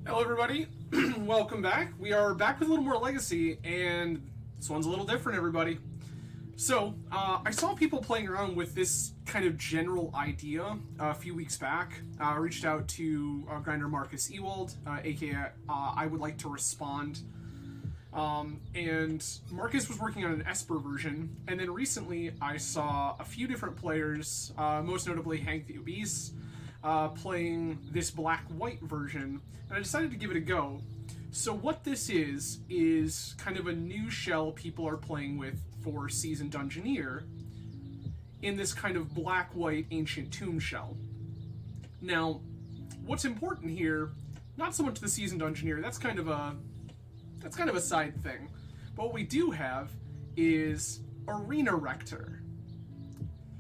Hello everybody, welcome back. We are back with a little more Legacy, and this one's a little different, everybody. So, I saw people playing around with this kind of general idea a few weeks back. I reached out to grinder Marcus Ewald, aka I would like to respond. And Marcus was working on an Esper version, and then recently I saw a few different players, most notably Hank the Obese, playing this black-white version, and I decided to give it a go. So what this is kind of a new shell people are playing with for Seasoned Dungeoneer in this kind of black-white ancient tomb shell. Now, what's important here, not so much the Seasoned Dungeoneer, that's kind of a side thing, but what we do have is Arena Rector.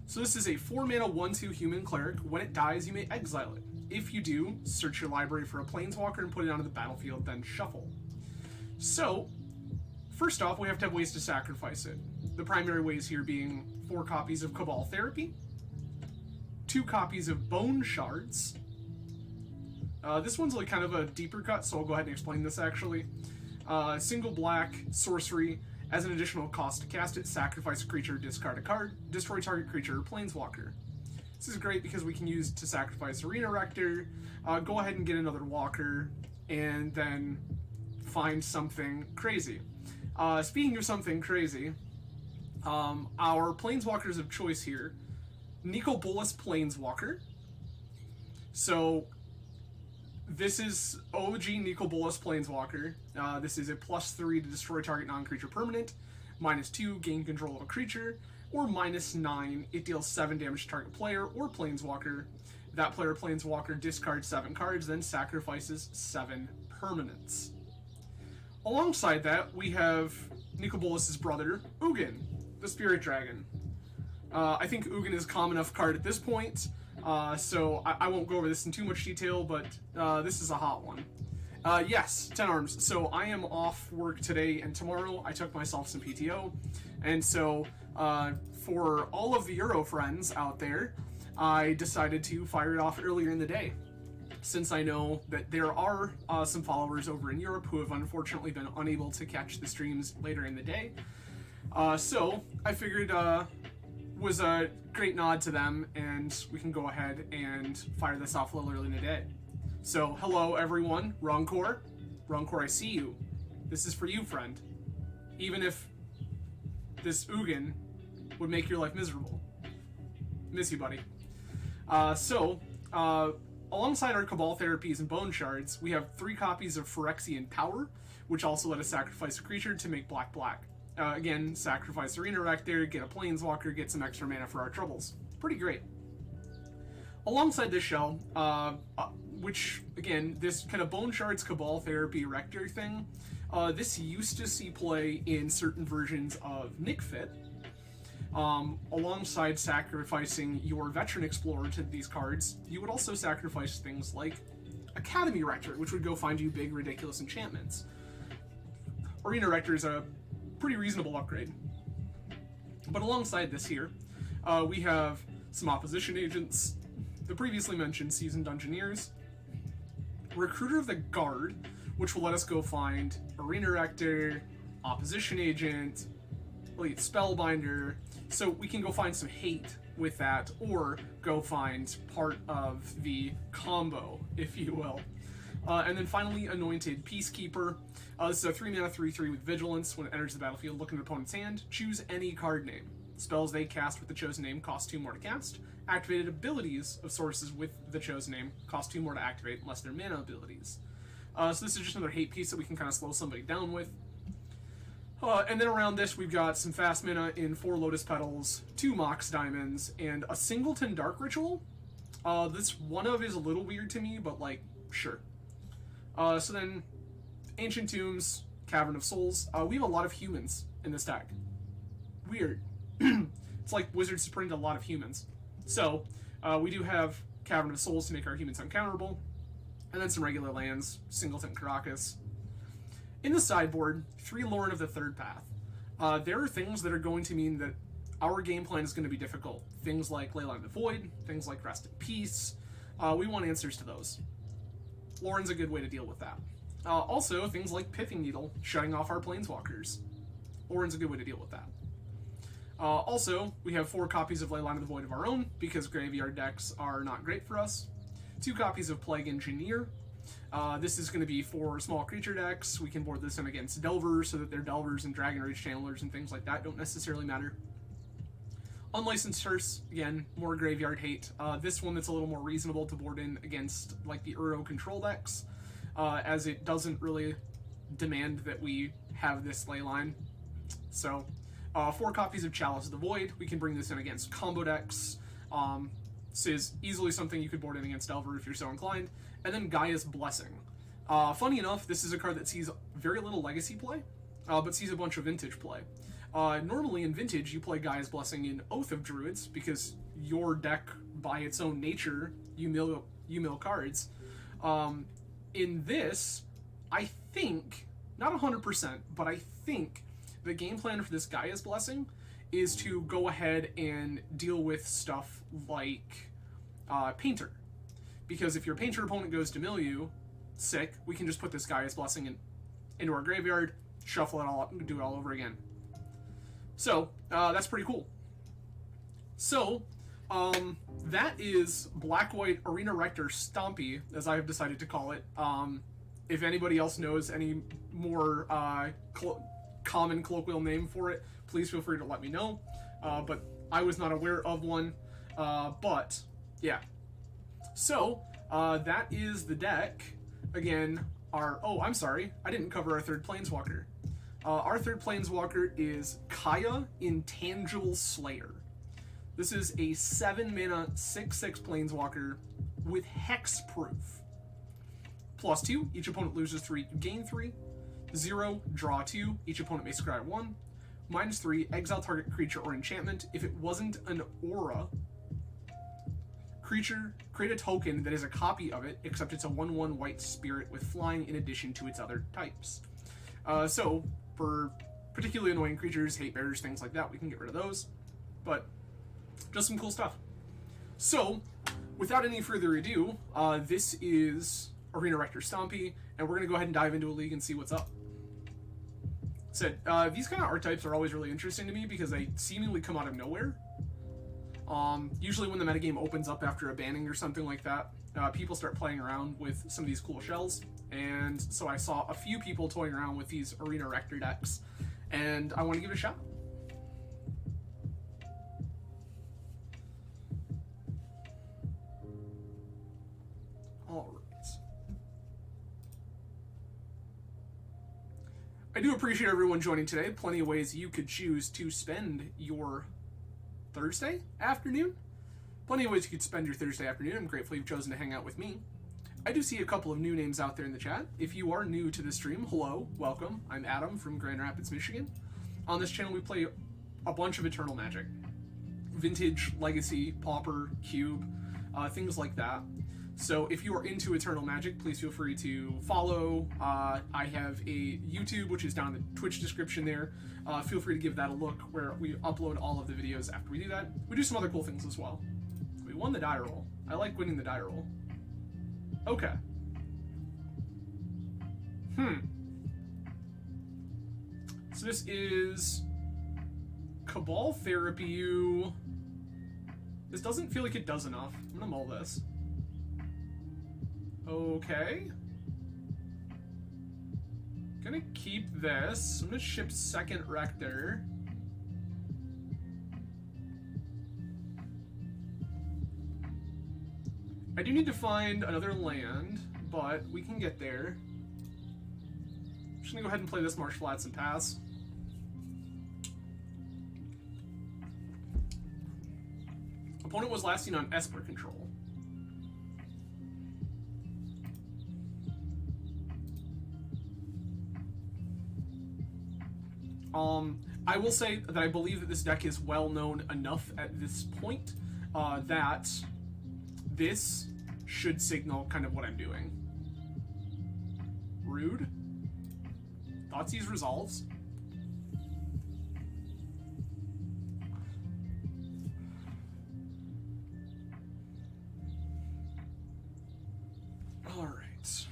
So this is a 4-mana 1/2 human cleric. When it dies, you may exile it. If you do, search your library for a planeswalker and put it onto the battlefield, then shuffle. So, first off, we have to have ways to sacrifice it. The primary ways here being 4 copies of Cabal Therapy, 2 copies of Bone Shards. This one's like kind of a deeper cut, so I'll go ahead and explain this actually. Single black sorcery. As an additional cost to cast it, sacrifice a creature, discard a card, destroy target creature or planeswalker. This is great because we can use to sacrifice Arena Rector, go ahead and get another walker, and then find something crazy. Speaking of something crazy, our planeswalkers of choice here, Nicol Bolas Planeswalker. So this is OG Nicol Bolas Planeswalker. This is a +3 to destroy target non-creature permanent, -2, gain control of a creature, or -9, it deals 7 damage to target player or planeswalker. That player planeswalker discards 7 cards, then sacrifices 7 permanents. Alongside that, we have Nicol Bolas' brother, Ugin, the Spirit Dragon. I think Ugin is a common enough card at this point, so I won't go over this in too much detail, but this is a hot one. Yes, 10 arms. So I am off work today and tomorrow. I took myself some PTO, and so for all of the Euro friends out there, I decided to fire it off earlier in the day, since I know that there are some followers over in Europe who have unfortunately been unable to catch the streams later in the day. So I figured was a great nod to them, and we can go ahead and fire this off a little early in the day. So, hello everyone, Ronkor. Ronkor, I see you. This is for you, friend. Even if this Ugin would make your life miserable. Miss you, buddy. Alongside our Cabal Therapies and Bone Shards, we have 3 copies of Phyrexian Power, which also let us sacrifice a creature to make black-black. Again, sacrifice Arena Rector, get a Planeswalker, get some extra mana for our troubles. Pretty great. Alongside this shell, which, again, this kind of Bone Shards Cabal Therapy Rector thing, this used to see play in certain versions of Nickfit. Alongside sacrificing your Veteran Explorer to these cards, you would also sacrifice things like Academy Rector, which would go find you big, ridiculous enchantments. Arena Rector is a pretty reasonable upgrade. But alongside this here, we have some opposition agents, the previously mentioned Seasoned Dungeoneers, Recruiter of the Guard, which will let us go find Arena Rector, Opposition Agent, Elite Spellbinder, so we can go find some hate with that, or go find part of the combo, if you will. And then finally, Anointed Peacekeeper. This is a 3-mana 3/3 with Vigilance. When it enters the battlefield, look in an opponent's hand, choose any card name. Spells they cast with the chosen name cost 2 more to cast. Activated abilities of sources with the chosen name cost 2 more to activate, unless they're mana abilities. So this is just another hate piece that we can kind of slow somebody down with. And then around this, we've got some fast mana in 4 Lotus Petals, 2 Mox Diamonds, and a Singleton Dark Ritual. This one of is a little weird to me, but, like, sure. So then, Ancient Tombs, Cavern of Souls. We have a lot of humans in this deck. Weird. It's like Wizards to print a lot of humans. So, we do have Cavern of Souls to make our humans uncounterable, and then some regular lands, Singleton Caracas. In the sideboard, 3 Lauren of the Third Path. There are things that are going to mean that our game plan is going to be difficult. Things like Leyline of the Void, things like Rest in Peace. We want answers to those. Lauren's a good way to deal with that. Also, things like Pithing Needle, shutting off our planeswalkers. Lauren's a good way to deal with that. Also, we have 4 copies of Leyline of the Void of our own, because graveyard decks are not great for us. 2 copies of Plague Engineer. This is going to be for small creature decks. We can board this in against Delvers, so that their Delvers and Dragon Rage Channelers and things like that don't necessarily matter. Unlicensed Hearse, again, more graveyard hate. This one that's a little more reasonable to board in against like the Uro control decks, as it doesn't really demand that we have this leyline. So, 4 copies of Chalice of the Void. We can bring this in against combo decks. This is easily something you could board in against Delver if you're so inclined. And then Gaia's Blessing. Funny enough, this is a card that sees very little Legacy play, but sees a bunch of Vintage play. Normally in Vintage, you play Gaia's Blessing in Oath of Druids, because your deck, by its own nature, you mill cards. In this, I think, not 100%, but I think the game plan for this Gaia's Blessing is to go ahead and deal with stuff like Painter. Because if your Painter opponent goes to mill you, sick, we can just put this Gaia's Blessing into our graveyard, shuffle it all up, and do it all over again. So, that's pretty cool. So, that is Black-White Arena Rector Stompy, as I have decided to call it. If anybody else knows any more common colloquial name for it, please feel free to let me know. But I was not aware of one. But, yeah. So, that is the deck. Again, oh, I'm sorry. I didn't cover our 3rd Planeswalker. Our 3rd Planeswalker is Kaya, Intangible Slayer. This is a 7-mana, 6/6 Planeswalker with Hexproof. +2, each opponent loses 3, you gain 3. 0, draw 2, each opponent may scry 1. -3, exile target creature or enchantment. If it wasn't an aura creature, create a token that is a copy of it, except it's a 1/1 white spirit with flying in addition to its other types. So, for particularly annoying creatures, hate bearers, things like that, we can get rid of those. But, just some cool stuff. So, without any further ado, this is Arena Rector Stompy, and we're going to go ahead and dive into a league and see what's up. So, these kind of archetypes are always really interesting to me because they seemingly come out of nowhere. Usually when the metagame opens up after a banning or something like that, people start playing around with some of these cool shells, and so I saw a few people toying around with these Arena Rector decks, and I want to give it a shot. Alright. I do appreciate everyone joining today. Plenty of ways you could choose to spend your Thursday afternoon. Plenty of ways you could spend your Thursday afternoon. I'm grateful you've chosen to hang out with me. I do see a couple of new names out there in the chat. If you are new to the stream, hello, welcome. I'm Adam from Grand Rapids, Michigan. On this channel, we play a bunch of Eternal Magic. Vintage, Legacy, Pauper, Cube, things like that. So if you are into Eternal Magic, please feel free to follow. I have a YouTube, which is down in the Twitch description there. Feel free to give that a look, where we upload all of the videos after we do that. We do some other cool things as well. We won the die roll. I like winning the die roll. Okay. So this is Cabal Therapy. This doesn't feel like it does enough. I'm gonna mull this. Okay. Gonna keep this. I'm gonna ship 2nd Rector. I do need to find another land, but we can get there. I'm just gonna go ahead and play this Marsh Flats and pass. Opponent was last seen on Esper control. I will say that I believe that this deck is well known enough at this point that this should signal kind of what I'm doing. Rude. Thoughtseize resolves. Alright.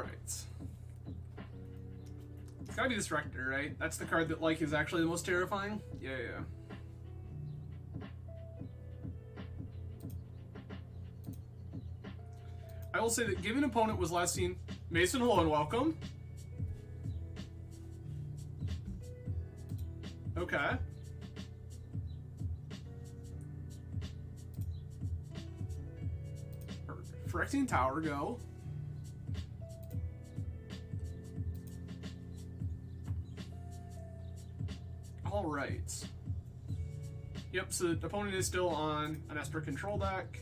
right. It's gotta be this Rector, right? That's the card that, like, is actually the most terrifying? Yeah, yeah. I will say that given opponent was last seen... Mason, hello and welcome. Okay. Phyrexian Tower, go. Alright. Yep, so the opponent is still on an Esper control deck.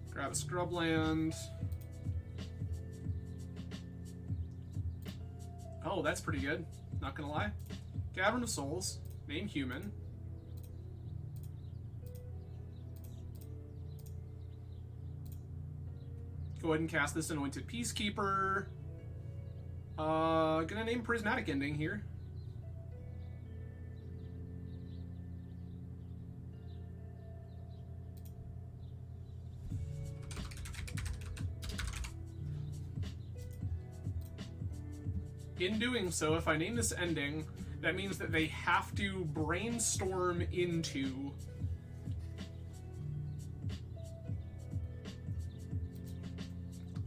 Grab a Scrubland. Oh, that's pretty good. Not gonna lie. Cavern of Souls. Name human. Go ahead and cast this Anointed Peacekeeper. Gonna name Prismatic Ending here. In doing so, if I name this ending, that means that they have to brainstorm into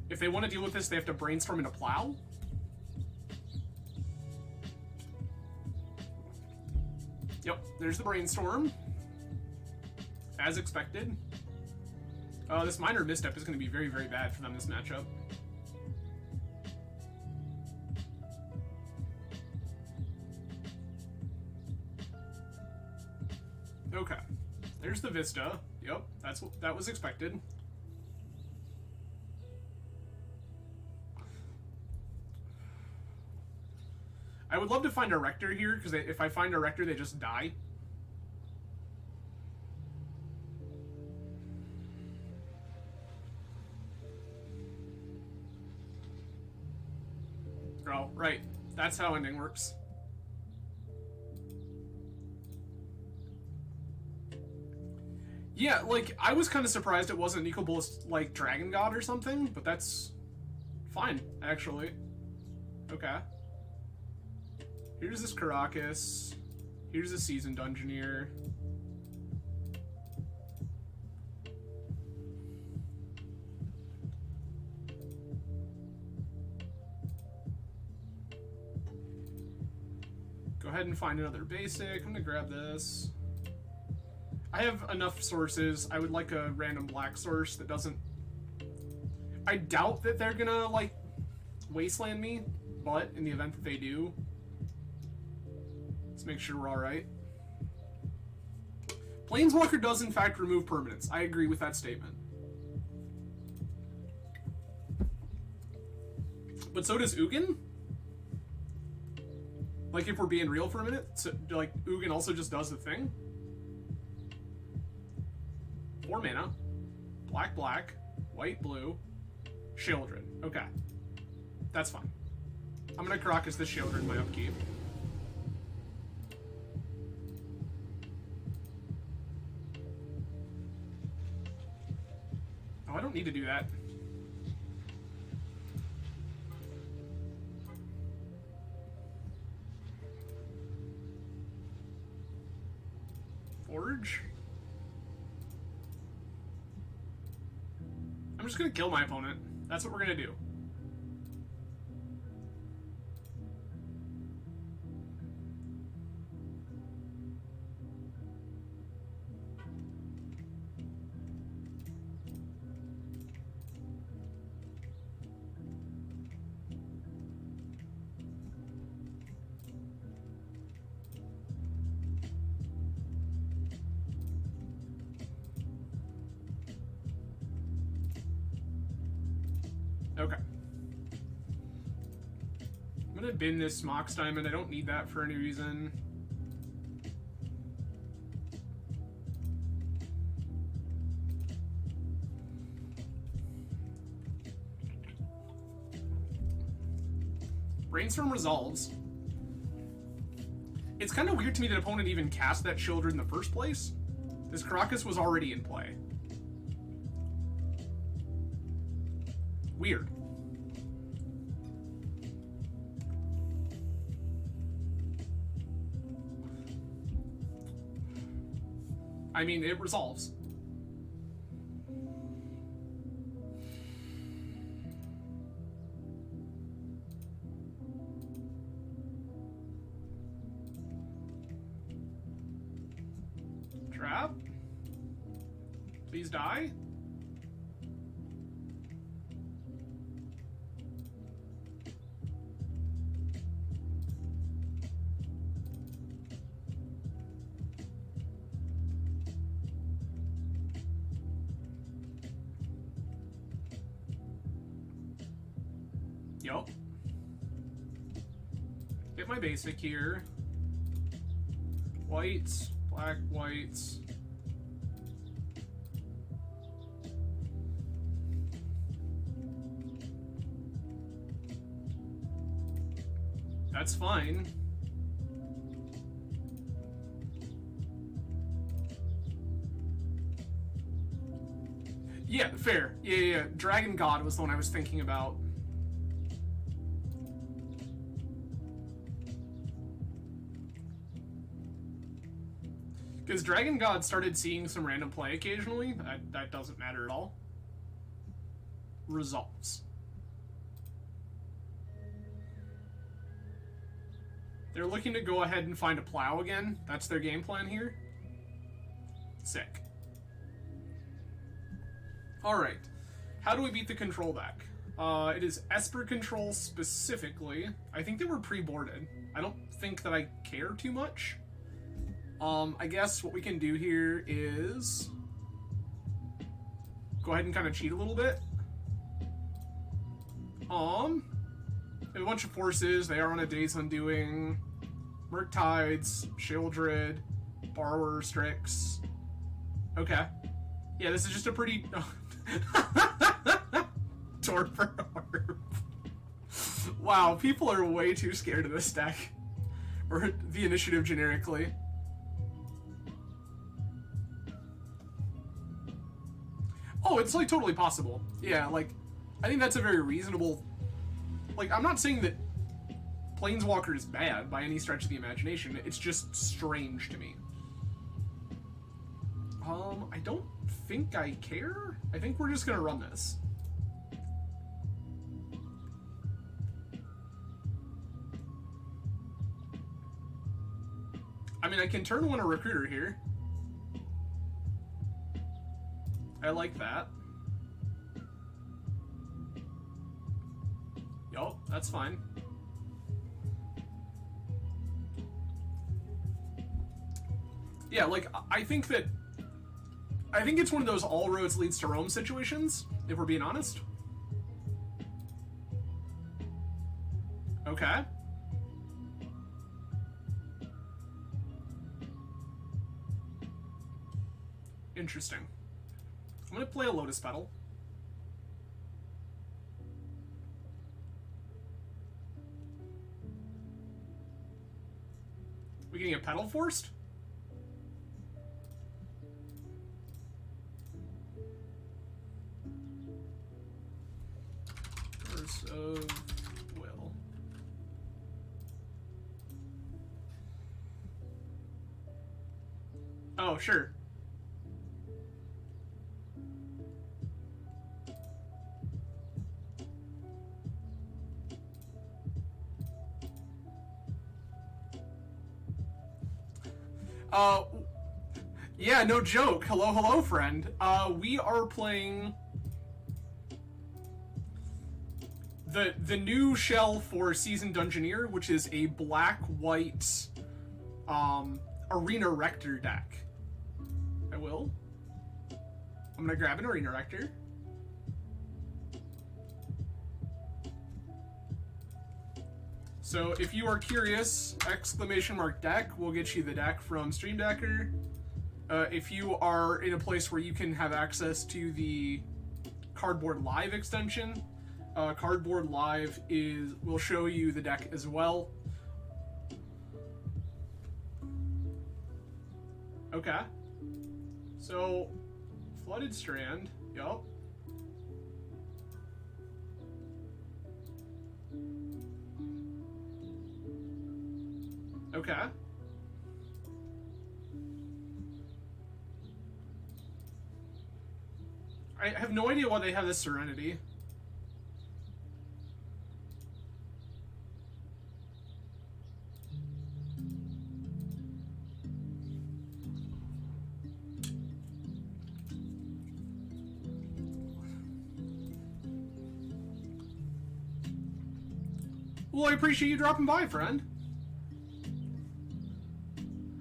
if they want to deal with this, they have to brainstorm into Plow. Yep, there's the brainstorm. As expected. This Minor Misstep is going to be very, very bad for them this matchup. Okay, there's the Vista. Yep, that was expected. I would love to find a Rector here, because if I find a Rector, they just die. Oh, right. That's how ending works. Yeah, like, I was kind of surprised it wasn't Nicol Bolas, like, Dragon God or something, but that's fine, actually. Okay. Here's this Caracas. Here's a Seasoned Dungeoneer. Go ahead and find another basic. I'm gonna grab this. I have enough sources. I would like a random black source that doesn't... I doubt that they're gonna, like, wasteland me, but in the event that they do, let's make sure we're alright. Planeswalker does, in fact, remove permanents. I agree with that statement. But so does Ugin? Like, if we're being real for a minute, so, like, Ugin also just does the thing? 4 mana, black, black, white, blue, Shieldred. Okay. That's fine. I'm gonna Caracas this Shieldred in my upkeep. Oh, I don't need to do that. Forge? I'm just gonna kill my opponent. That's what we're gonna do. Okay. I'm gonna bin this Mox Diamond. I don't need that for any reason. Brainstorm resolves. It's kind of weird to me that opponent even cast that Children in the first place. This Karakas was already in play. Weird. I mean, it resolves. Trap. Please die. Yup. Get my basic here. Whites, black, whites. That's fine. Yeah, fair. Yeah. Dragon God was the one I was thinking about. Because Dragon God started seeing some random play occasionally. That doesn't matter at all. Resolves. They're looking to go ahead and find a plow again. That's their game plan here. Sick. Alright. How do we beat the control deck? It is Esper control specifically. I think they were pre-boarded. I don't think that I care too much. I guess what we can do here is go ahead and kind of cheat a little bit. A bunch of forces. They are on a Day's Undoing, Murktides, Shieldred, Borrower, Strix. Okay. Yeah, this is just a pretty... Torpor Orb. Wow, people are way too scared of this deck. Or the initiative generically. Oh, it's like totally possible. Yeah, like, I think that's a very reasonable... Like, I'm not saying that Planeswalker is bad by any stretch of the imagination. It's just strange to me. I don't think I care. I think we're just gonna run this. I mean, I can turn one a Recruiter here. I like that. Yup, that's fine. Yeah, like, I think it's one of those all roads leads to Rome situations, if we're being honest. Okay. Interesting. I'm gonna play a Lotus Petal. We getting a Petal Forced? Force of Will. Oh, sure. Yeah, no joke. Hello, friend. We are playing the new shell for Seasoned Dungeoneer, which is a black-white Arena Rector deck. I'm gonna grab an Arena Rector. So if you are curious, !deck will get you the deck from Stream Decker. If you are in a place where you can have access to the Cardboard Live extension, Cardboard Live will show you the deck as well. Okay. So, Flooded Strand. Yup. Okay. I have no idea why they have this Serenity. Well, I appreciate you dropping by, friend.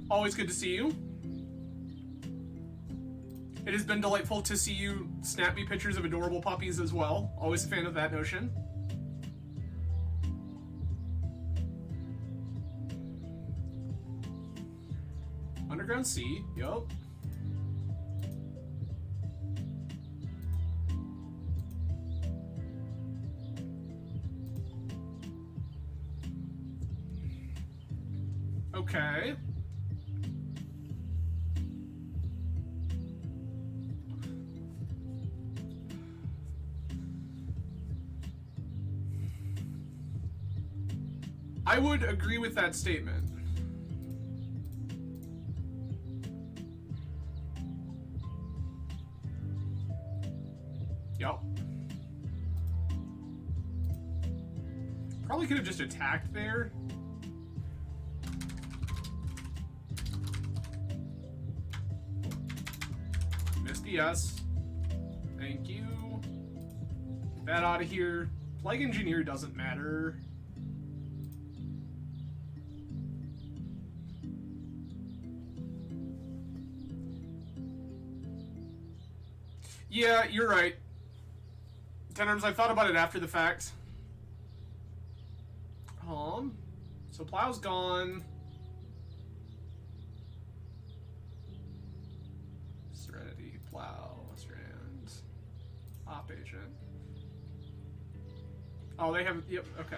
Always good to see you. It has been delightful to see you snap me pictures of adorable puppies as well. Always a fan of that notion. Underground Sea, yup. Okay. I would agree with that statement. Yup. Probably could have just attacked there. Misty, yes. Thank you. Get that out of here. Plague Engineer doesn't matter. Yeah, you're right. Tenors, I thought about it after the fact. So Plow's gone. Serenity, Plow, Strand, Op Agent. Oh, they have, yep, okay.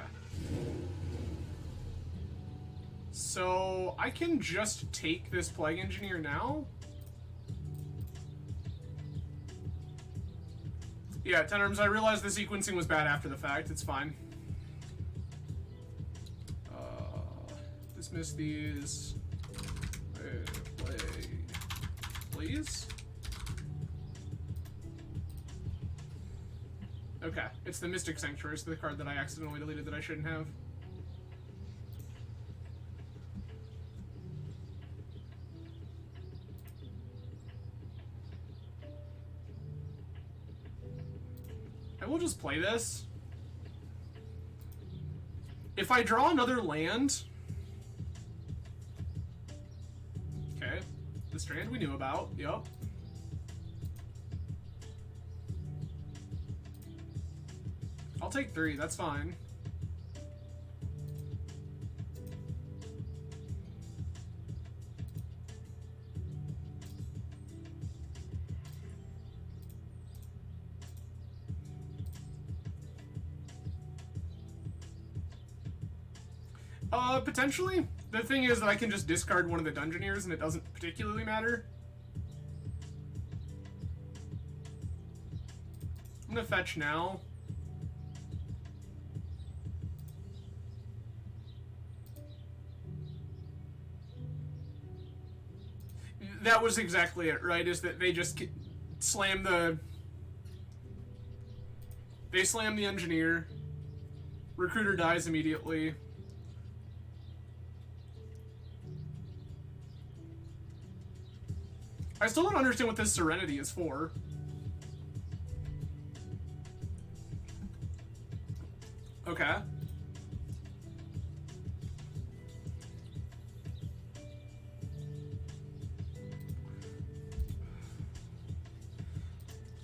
So I can just take this Plague Engineer now? Yeah, Tenors, I realized the sequencing was bad after the fact. It's fine. Dismiss these. Play. Please? Okay, it's the Mystic Sanctuary, so the card that I accidentally deleted that I shouldn't have. I will just play this. If I draw another land... Okay. The Strand we knew about. Yup. I'll take 3. That's fine. Potentially. The thing is that I can just discard one of the Dungeoneers and it doesn't particularly matter. I'm gonna fetch now. That was exactly it, right? Is that they just slam the... They slam the Engineer. Recruiter dies immediately. I still don't understand what this Serenity is for. Okay.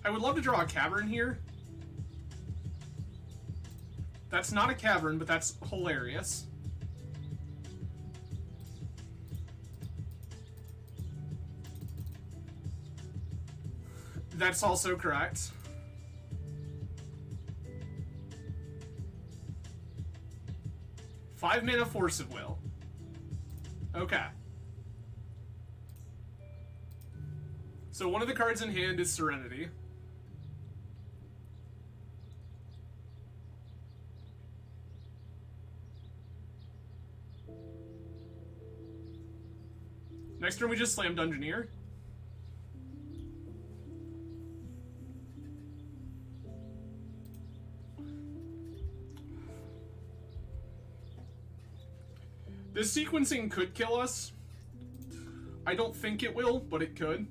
I would love to draw a cavern here. That's not a cavern, but that's hilarious. That's also correct. Five mana Force of Will. Okay. So one of the cards in hand is Serenity. Next turn we just slam Dungeoneer. This sequencing could kill us. I don't think it will, but it could.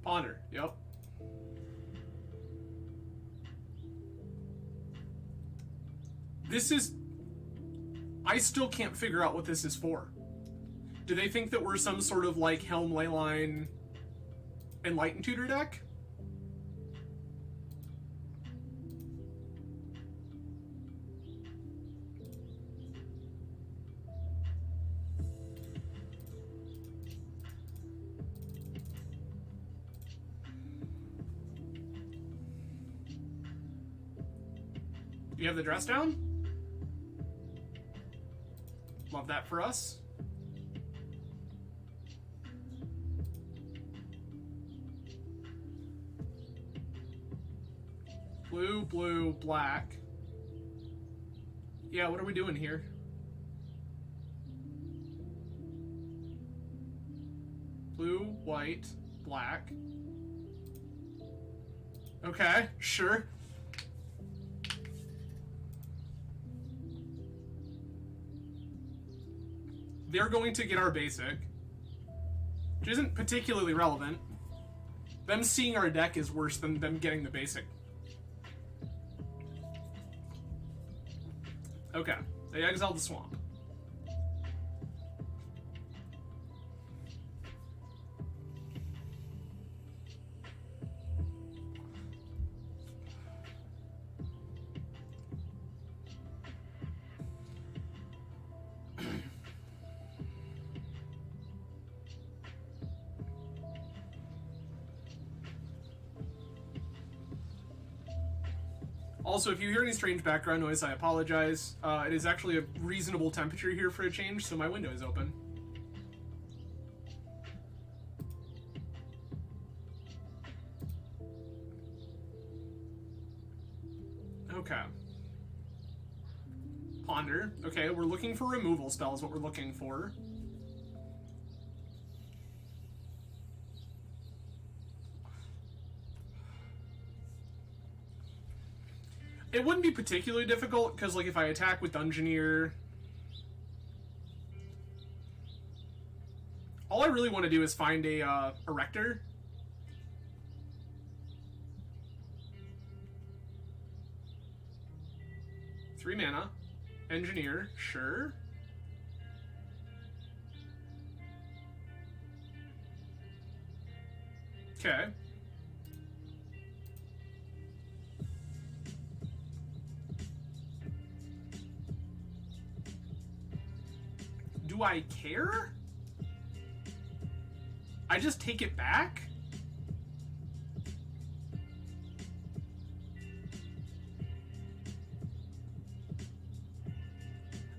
Ponder, yep. This is... I still can't figure out what this is for. Do they think that we're some sort of, like, Helm Leyline Enlightened Tutor deck? You have the dress down? Love that for us. Blue, blue, black. Yeah, what are we doing here? Blue, white, black. Okay, sure. They're going to get our basic, which isn't particularly relevant. Them seeing our deck is worse than them getting the basic. Okay, they exiled the swamp. Also, if you hear any strange background noise, I apologize. It is actually a reasonable temperature here for a change, so my window is open. Okay. Ponder. Okay, we're looking for removal spells, what we're looking for. It wouldn't be particularly difficult, because, like, if I attack with Dungeoneer... All I really want to do is find a Rector. Three mana. Engineer, sure. Okay. Do I care? I just take it back?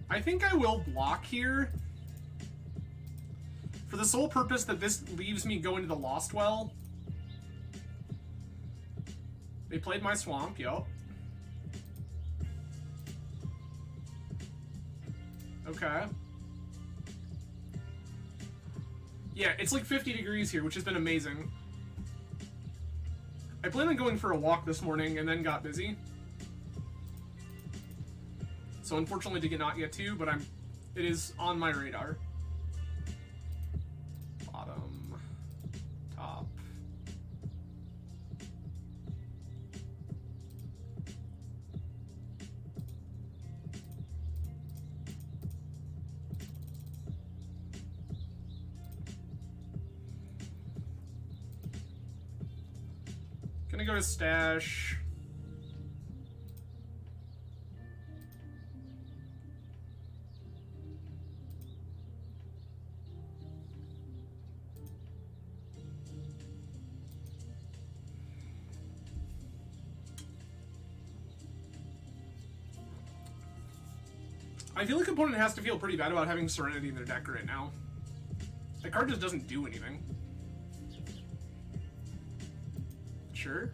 I think I will block here. For the sole purpose that this leaves me going to the Lost Well. They played my swamp, yup. Okay. Yeah, it's like 50 degrees here, which has been amazing. I planned on going for a walk this morning and then got busy. So unfortunately did not get to, but it is on my radar. Bottom, top. Gonna go to stash. I feel like opponent has to feel pretty bad about having Serenity in their deck right now. The card just doesn't do anything. Sure.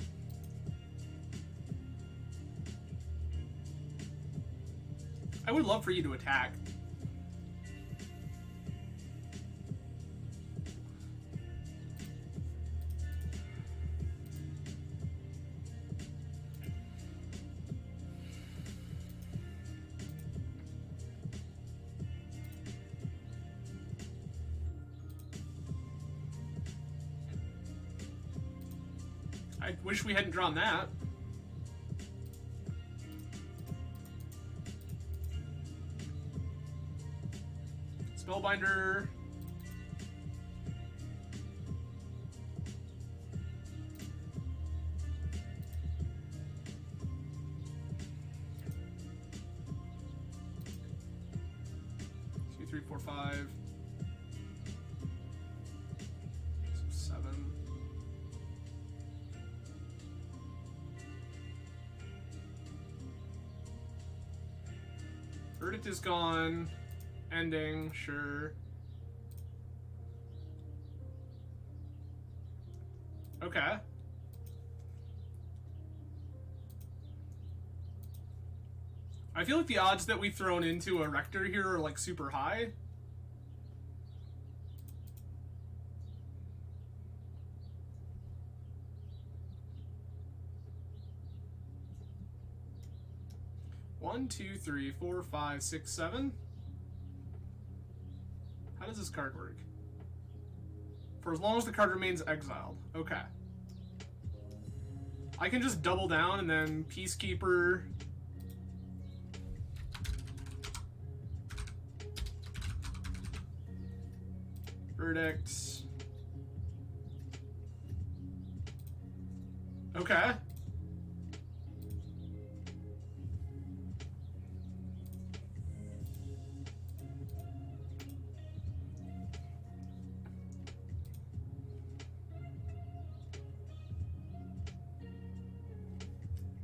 I would love for you to attack. I wish we hadn't drawn that. Spellbinder. Two, three, four, five. 7. Verdict is gone. Ending, sure. Okay. I feel like the odds that we've thrown into a Rector here are like super high. One, two, three, four, five, six, 7. How does this card work? For as long as the card remains exiled. Okay. I can just double down and then Peacekeeper. Verdict. Okay.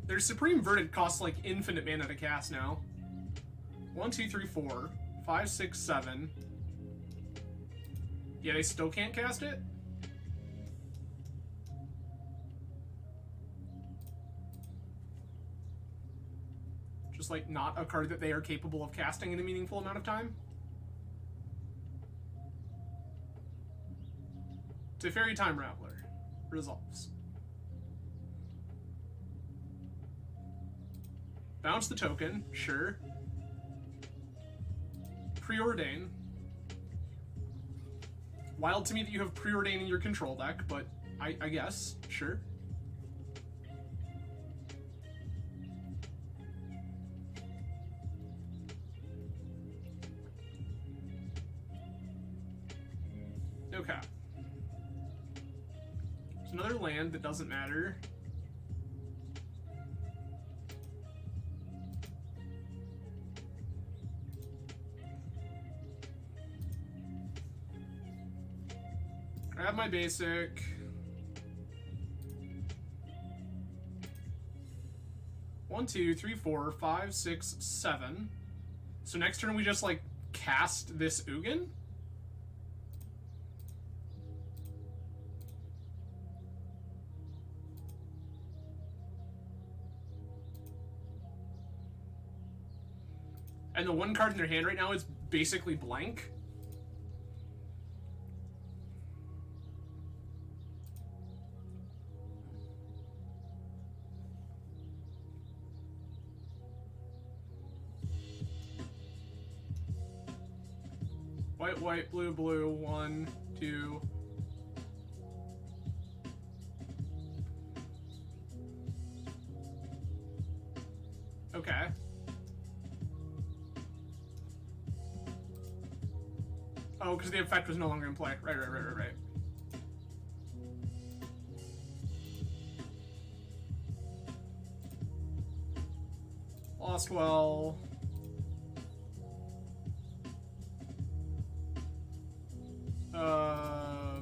Their Supreme Verdict costs like infinite mana to cast now. 1, 2, 3, 4, 5, 6, 7. Yeah, they still can't cast it? Just like not a card that they are capable of casting in a meaningful amount of time? Teferi Time Raveler. Resolves. Bounce the token, sure. Preordain. Wild to me that you have Preordain in your control deck, but I guess, sure. Okay. There's another land that doesn't matter. Grab my basic. One, two, three, four, 5, 6, 7. So next turn we just like cast this Ugin? And the one card in their hand right now is basically blank. White, white, blue, blue. 1, 2. Okay. Oh, because the effect was no longer in play. Right. Lost Well.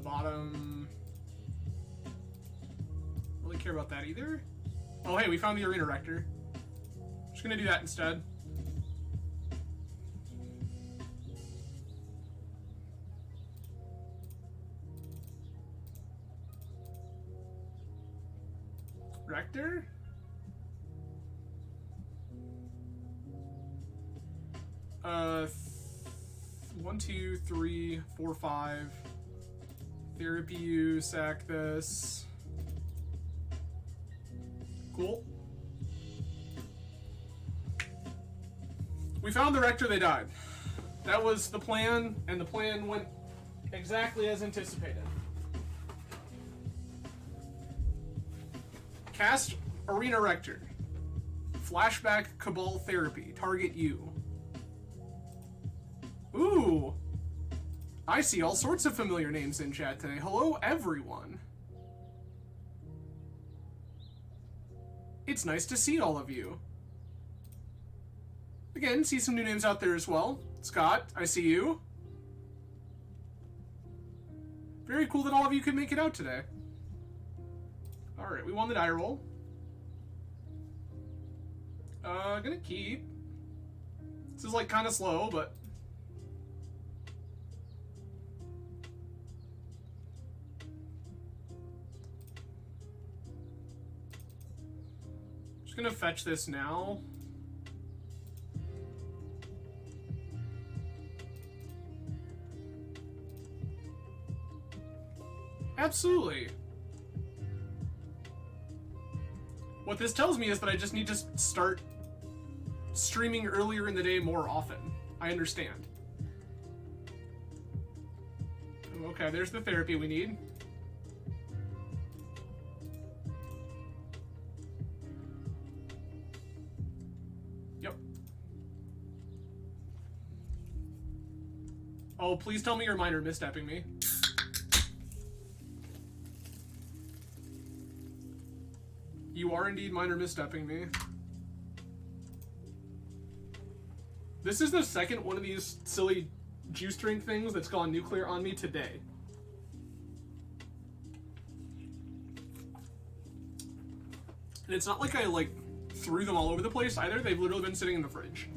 Bottom. Really care about that either. Oh, hey, we found the Arena Rector. Just gonna do that instead. Rector? Uh, 1, 2, 3, 4, 5. Therapy you, sack this. Cool. We found the Rector, they died. That was the plan, and the plan went exactly as anticipated. Cast Arena Rector. Flashback Cabal Therapy. Target you. Ooh! I see all sorts of familiar names in chat today. Hello, everyone. It's nice to see all of you. Again, see some new names out there as well. Scott, I see you. Very cool that all of you could make it out today. Alright, we won the die roll. Gonna keep. This is like kind of slow, but... Just gonna fetch this now. Absolutely. What this tells me is that I just need to start streaming earlier in the day more often. I understand. Okay, there's the therapy we need. Yep. Oh, please tell me you're minor misstepping me. You are indeed minor misstepping me. This is the second one of these silly juice drink things that's gone nuclear on me today. And it's not like I, like, threw them all over the place either. They've literally been sitting in the fridge.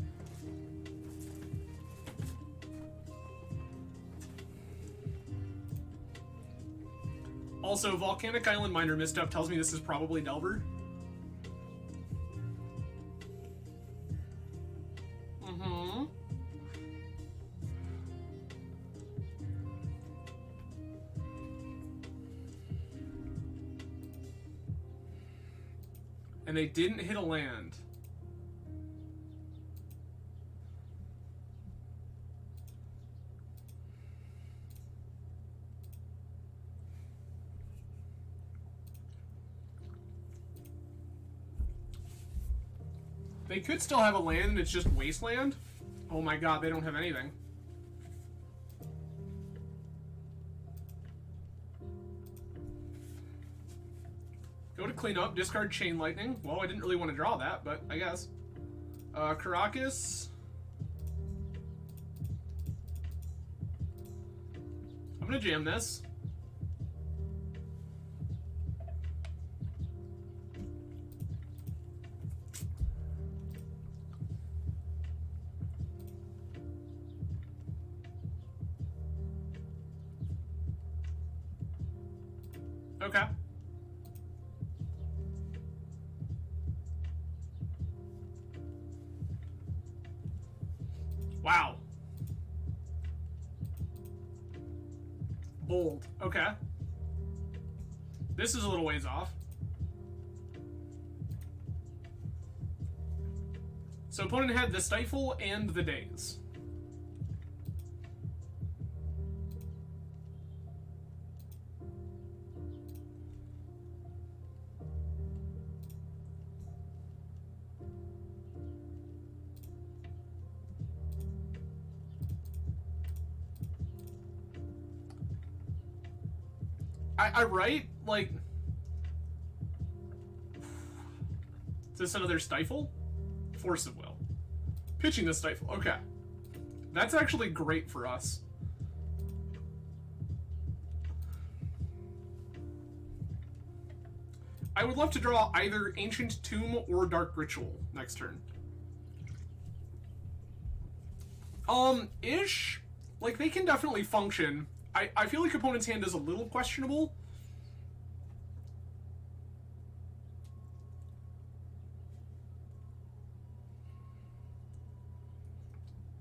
Also, Volcanic Island minor misstep tells me this is probably Delver. Mm-hmm. And they didn't hit a land. They could still have a land and it's just wasteland. Oh my god, they don't have anything. Go to clean up, discard Chain Lightning. Well, I didn't really want to draw that, but I guess. Caracas. I'm gonna jam this. Okay. Wow. Bold. Okay. This is a little ways off. So opponent had the Stifle and the Daze. I write, like... Is this another Stifle? Force of Will. Pitching the Stifle, okay. That's actually great for us. I would love to draw either Ancient Tomb or Dark Ritual next turn. Ish? Like, they can definitely function. I feel like opponent's hand is a little questionable.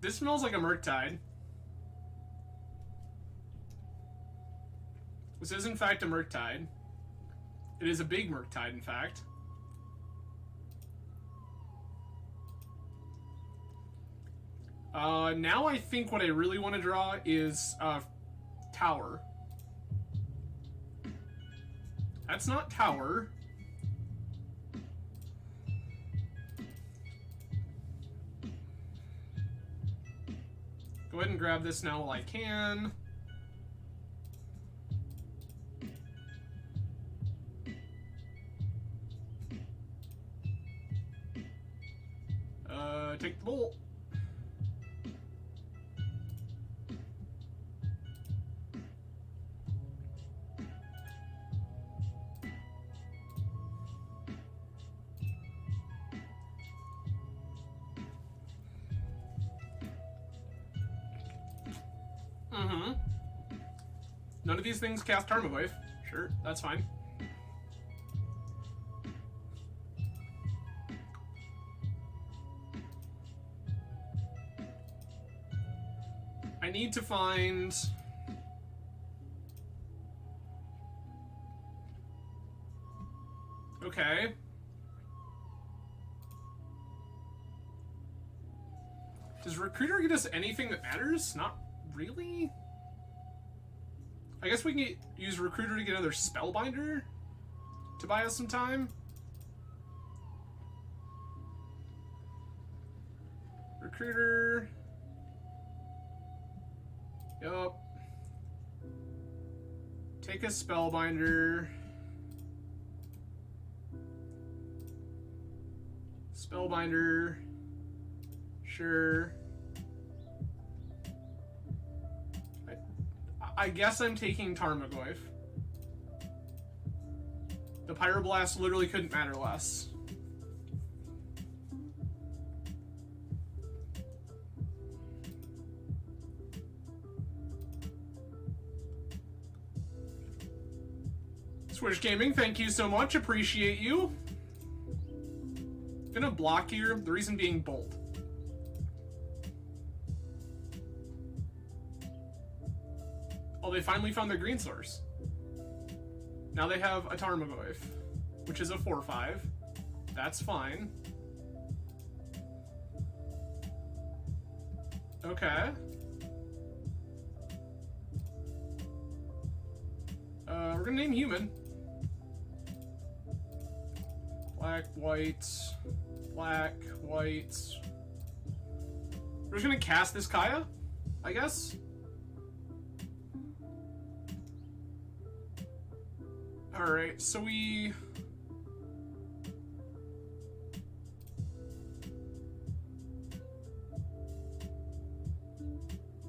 This smells like a Murktide. This is, in fact, a Murktide. It is a big Murktide, in fact. Now I think what I really want to draw is Tower. That's not Tower. Go ahead and grab this now while I can. Take the bolt. None of these things cast Tarmogoyf. Sure, that's fine. I need to find... Okay. Does Recruiter get us anything that matters? Not really? I guess we can use Recruiter to get another Spellbinder to buy us some time. Recruiter. Yup. Take a Spellbinder. Spellbinder. Sure. I guess I'm taking Tarmogoyf. The Pyroblast literally couldn't matter less. Switch Gaming, thank you so much. Appreciate you. Gonna block here, the reason being Bolt. Oh, they finally found their green source. Now they have a Tarmogoyf, which is a 4/5. That's fine. Okay. We're gonna name human. Black, white, black, white. We're just gonna cast this Kaya, I guess. Alright, so we...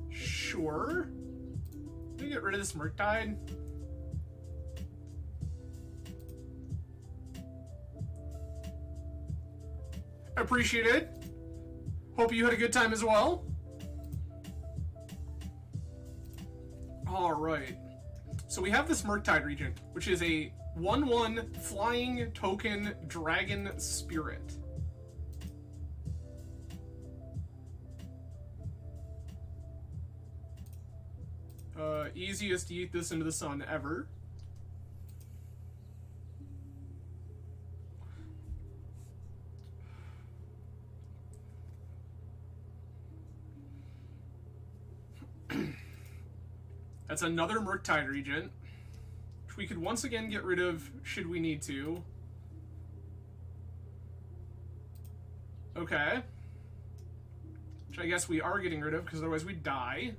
Sure. Let me get rid of this Murktide. Appreciate it. Hope you had a good time as well. Alright. So we have this Murktide Regent, which is a 1/1 flying token dragon spirit. Easiest to eat this into the sun ever. That's another Murktide Regent, which we could once again get rid of should we need to. Okay. Which I guess we are getting rid of, because otherwise we'd die.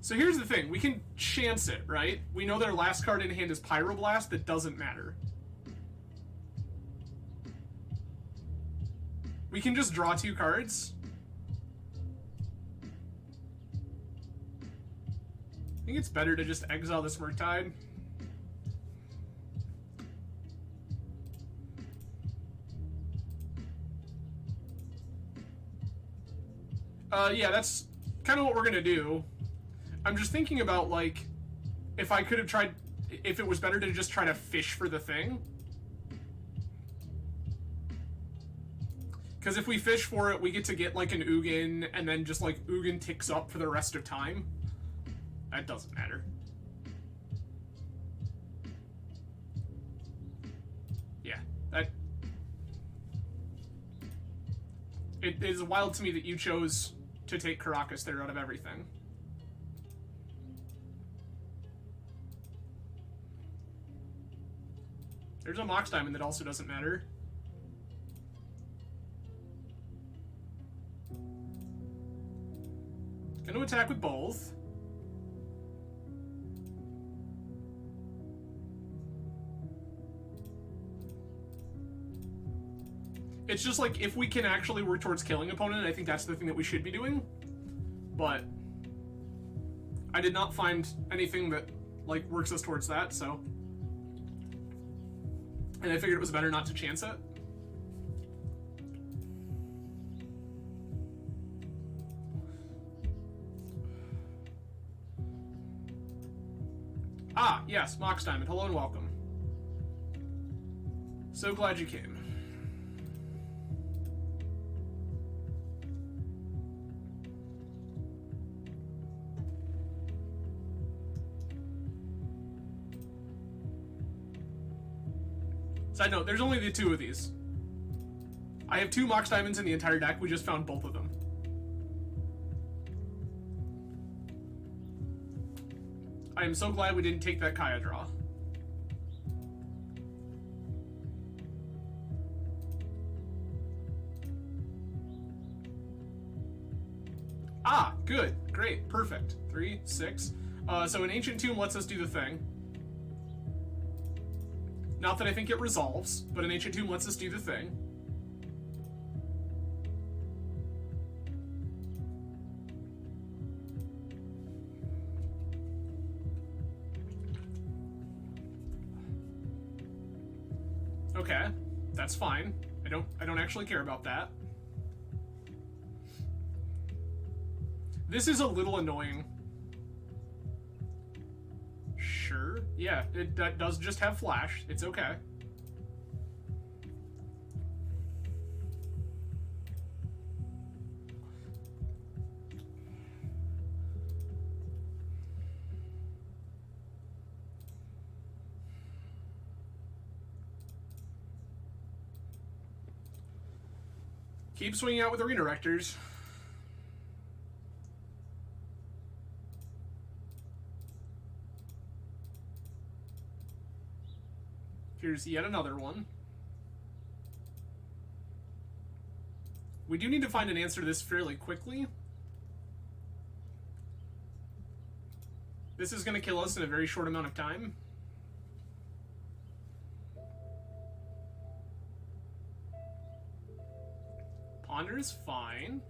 So here's the thing, we can chance it, right? We know their last card in hand is Pyroblast, that doesn't matter. We can just draw 2 cards. I think it's better to just exile this Murktide. Yeah, that's kind of what we're gonna do. I'm just thinking about, like, if I could have tried, if it was better to just try to fish for the thing. Because if we fish for it, we get to get, like, an Ugin, and then just, like, Ugin ticks up for the rest of time. That doesn't matter. Yeah, that... It is wild to me that you chose to take Caracas there out of everything. There's a Mox Diamond that also doesn't matter. Gonna attack with both. It's just like, if we can actually work towards killing an opponent, I think that's the thing that we should be doing. But I did not find anything that, like, works us towards that, so... And I figured it was better not to chance it. Ah, yes, Mox Diamond. Hello and welcome. So glad you came. Side note, there's only the 2 of these. I have 2 Mox Diamonds in the entire deck. We just found both of them. I am so glad we didn't take that Kaya draw. Ah, good, great, perfect. 3, 6. So an Ancient Tomb lets us do the thing. Not that I think it resolves, but an Ancient Tomb lets us do the thing. Okay, that's fine. I don't actually care about that. This is a little annoying. Sure. Yeah, that does just have flash. It's okay. Keep swinging out with Arena Rectors. Here's yet another one. We do need to find an answer to this fairly quickly. This is going to kill us in a very short amount of time. Ponder is fine.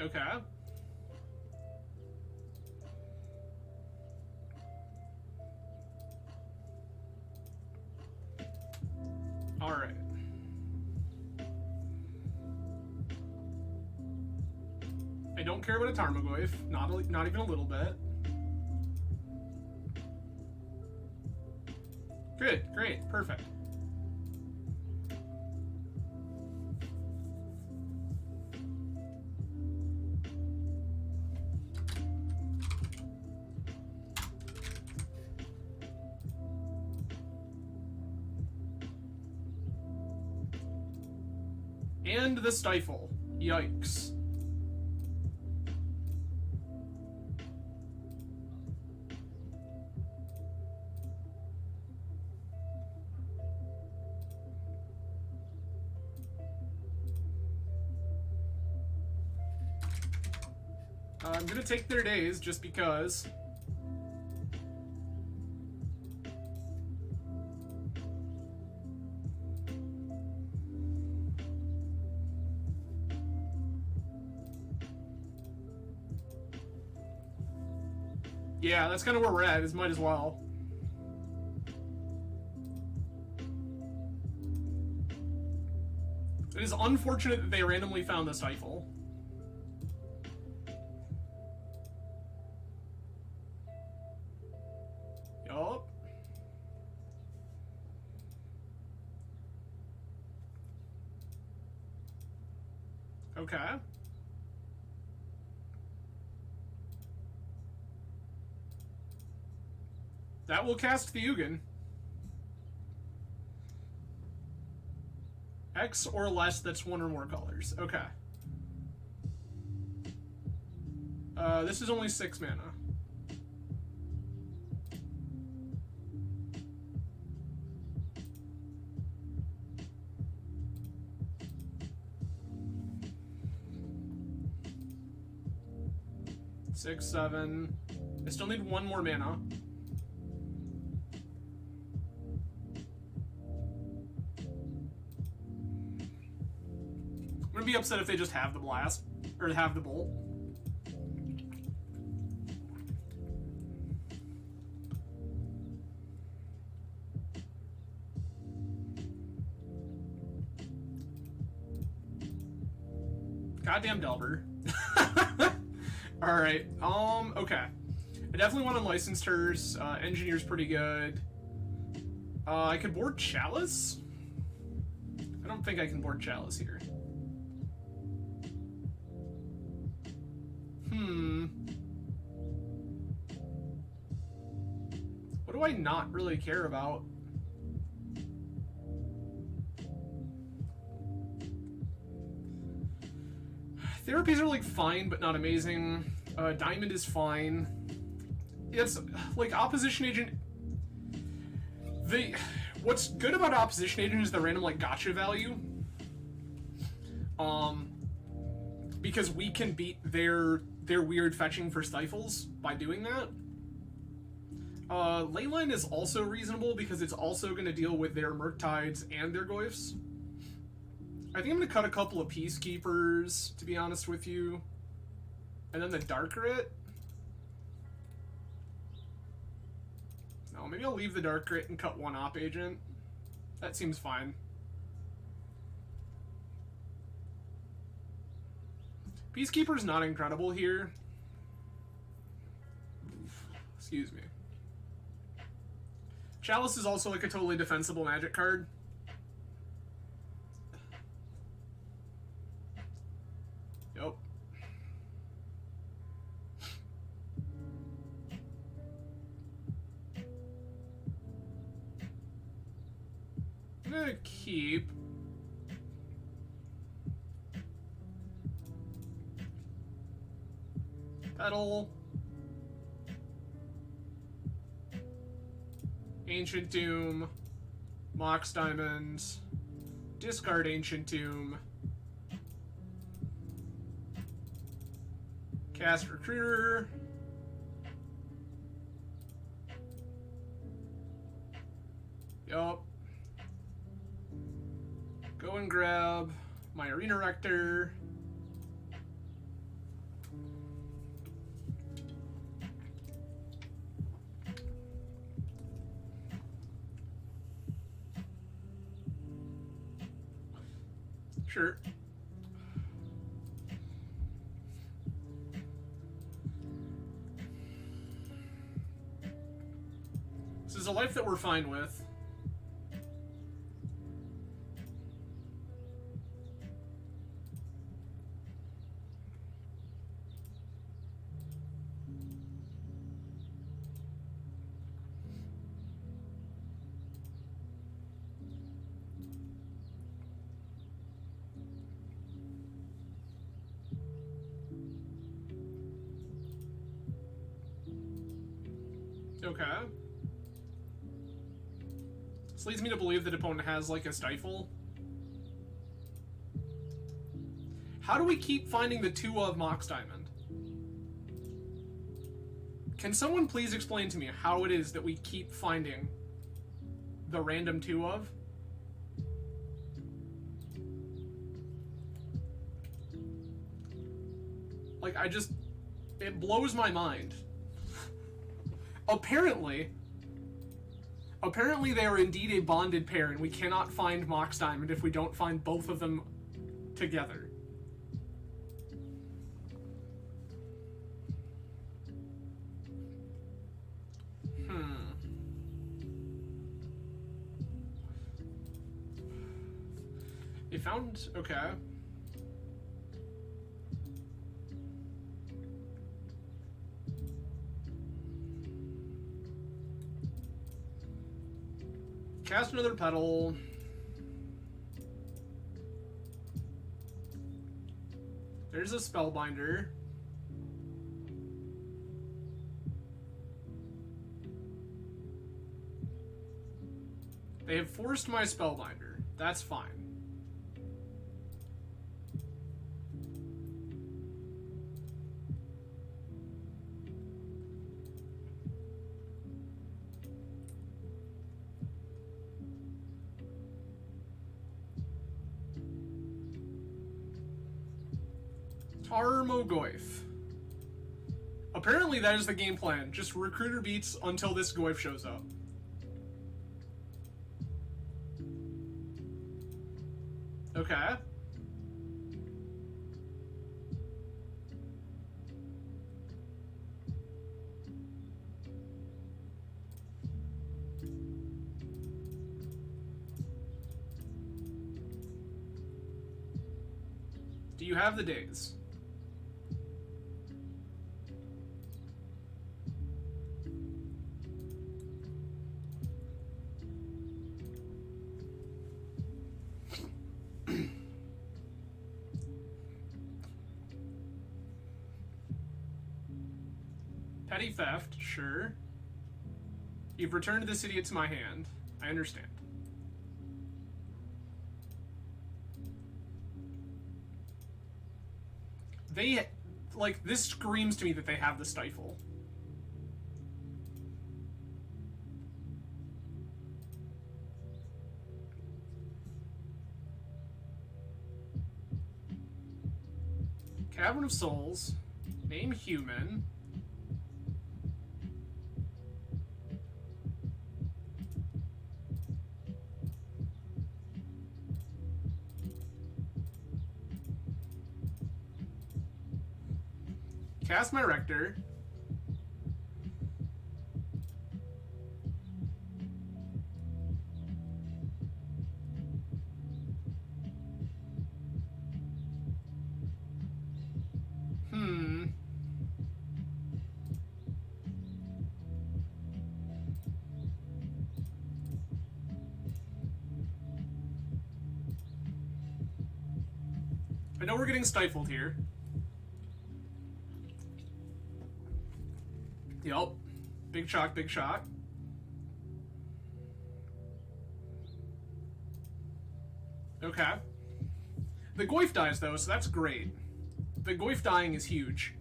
Okay. All right. I don't care about a Tarmogoyf, not even a little bit. Good, great, perfect. And the Stifle. Yikes. I'm gonna take their days just because. Yeah, that's kind of where we're at. Might as well. It is unfortunate that they randomly found the Stifle. Okay. That will cast the Ugin. X or less, that's one or more colors. Okay. This is only 6 mana. Six, 7. I still need 1 more mana. I'm gonna be upset if they just have the blast, or have the bolt. Goddamn Delver. Alright, okay. I definitely want Unlicensed Hearse. Engineer's pretty good. I could board Chalice? I don't think I can board Chalice here. What do I not really care about? Therapies are, like, fine, but not amazing. Diamond is fine. It's, like, Opposition Agent... What's good about Opposition Agent is the random, like, gotcha value. Because we can beat their weird fetching for Stifles by doing that. Leyline is also reasonable because it's also going to deal with their Murktides and their Goyfs. I think I'm going to cut a couple of Peacekeepers, to be honest with you. And then the Dark Grit. No, maybe I'll leave the Dark Grit and cut 1 Op Agent. That seems fine. Peacekeeper's not incredible here. Excuse me. Chalice is also, like, a totally defensible Magic card. Yup. I'm gonna keep... Petal. Ancient Doom. Mox Diamond. Discard Ancient Doom. Cast Recruiter. Yup. Go and grab my Arena Rector. Sure. This is a life that we're fine with. Okay. This leads me to believe that opponent has, like, a Stifle. How do we keep finding the 2 of Mox Diamond? Can someone please explain to me how it is that we keep finding the random 2 of? Like, it blows my mind. Apparently they are indeed a bonded pair, and we cannot find Mox Diamond if we don't find both of them together. They found... okay. Cast another petal. There's a spellbinder. They have forced my spellbinder. That's fine. Tarmogoyf. Apparently that is the game plan. Just recruiter beats until this Goyf shows up. Okay. Do you have the days? Petty theft, sure. You've returned this idiot to my hand. I understand. They, like, this screams to me that they have the stifle. Cavern of Souls. Name human. Cast my Rector. I know we're getting stifled here. Yup. Big shock, big shock. Okay. The Goyf dies, though, so that's great. The Goyf dying is huge.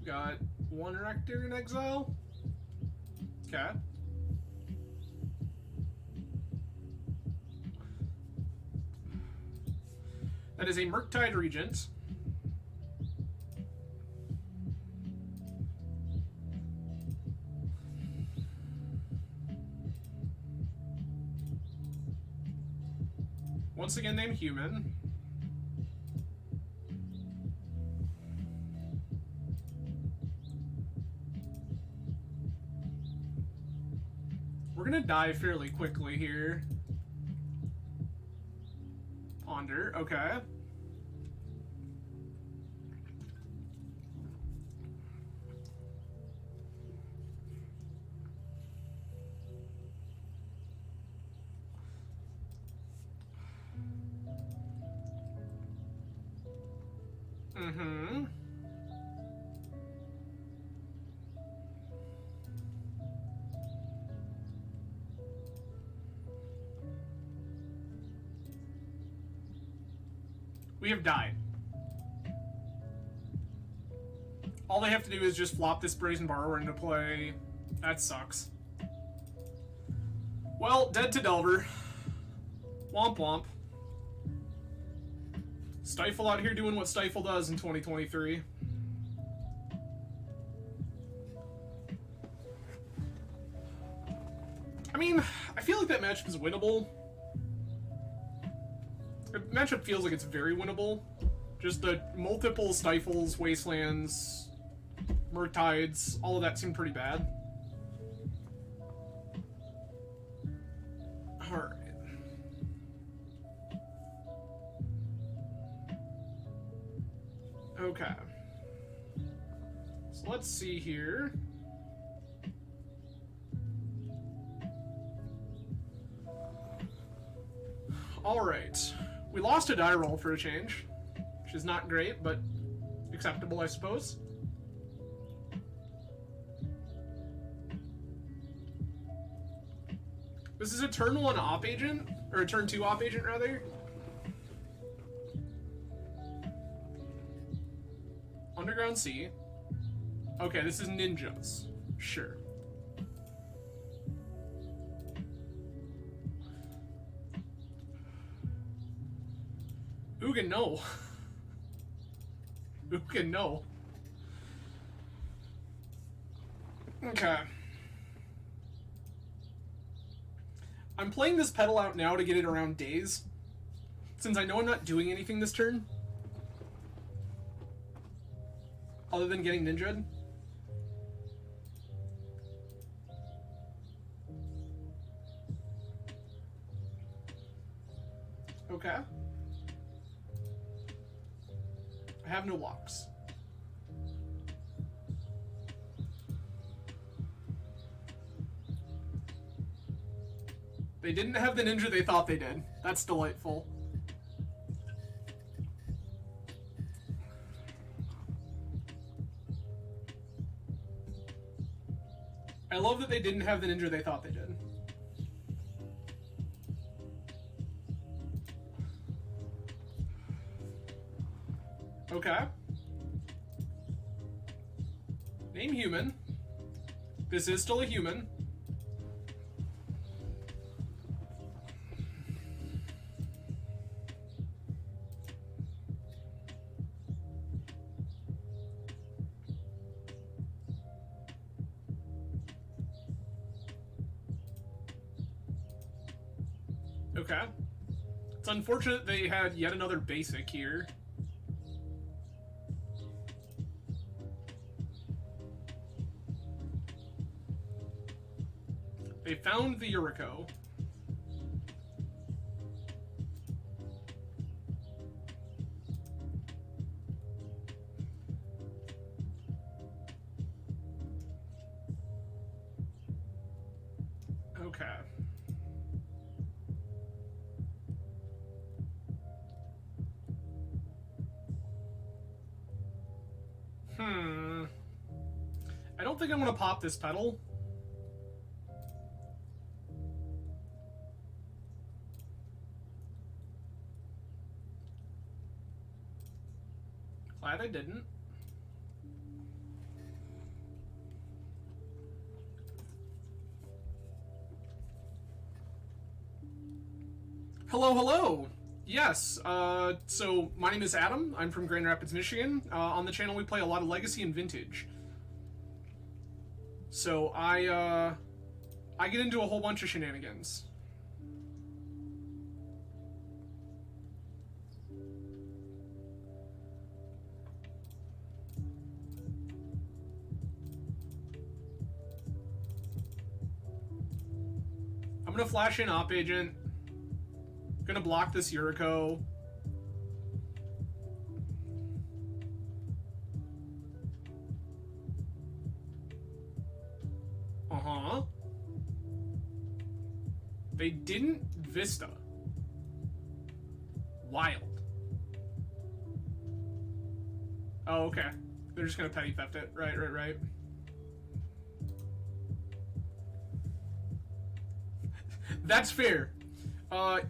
Got one Rector in exile. Okay. That is a Murktide Regent. Once again, named human. We're gonna die fairly quickly here. Ponder, okay. Mm-hmm. We have died. All they have to do is just flop this Brazen Borrower into play. That sucks. Well, dead to Delver. Womp womp. Stifle out here doing what Stifle does in 2023. I mean, I feel like that matchup is winnable. The matchup feels like it's very winnable. Just the multiple Stifles, Wastelands, Murktides, all of that seemed pretty bad. Alright. Okay. So let's see here. Alright. We lost a die roll for a change, which is not great, but acceptable, I suppose. This is a turn 1 op agent, or a turn 2 op agent, rather. Underground Sea. Okay, this is ninjas. Sure. Ugin, no. Ugin, no. Okay. I'm playing this pedal out now to get it around days, since I know I'm not doing anything this turn. Other than getting ninja'd. Okay. I have no locks. They didn't have the ninja they thought they did. That's delightful. I love that they didn't have the ninja they thought they did. Okay. Name human. This is still a human. Okay. It's unfortunate they had yet another basic here. They found the Yuriko. Okay. I don't think I'm gonna pop this pedal. Glad I didn't. Hello, hello! Yes, so my name is Adam. I'm from Grand Rapids, Michigan. On the channel we play a lot of Legacy and Vintage. So I get into a whole bunch of shenanigans. I'm gonna flash in Op Agent. Gonna block this Yuriko. Uh-huh. They didn't Vista. Wild. Oh, okay. They're just gonna petty theft it. Right. That's fair.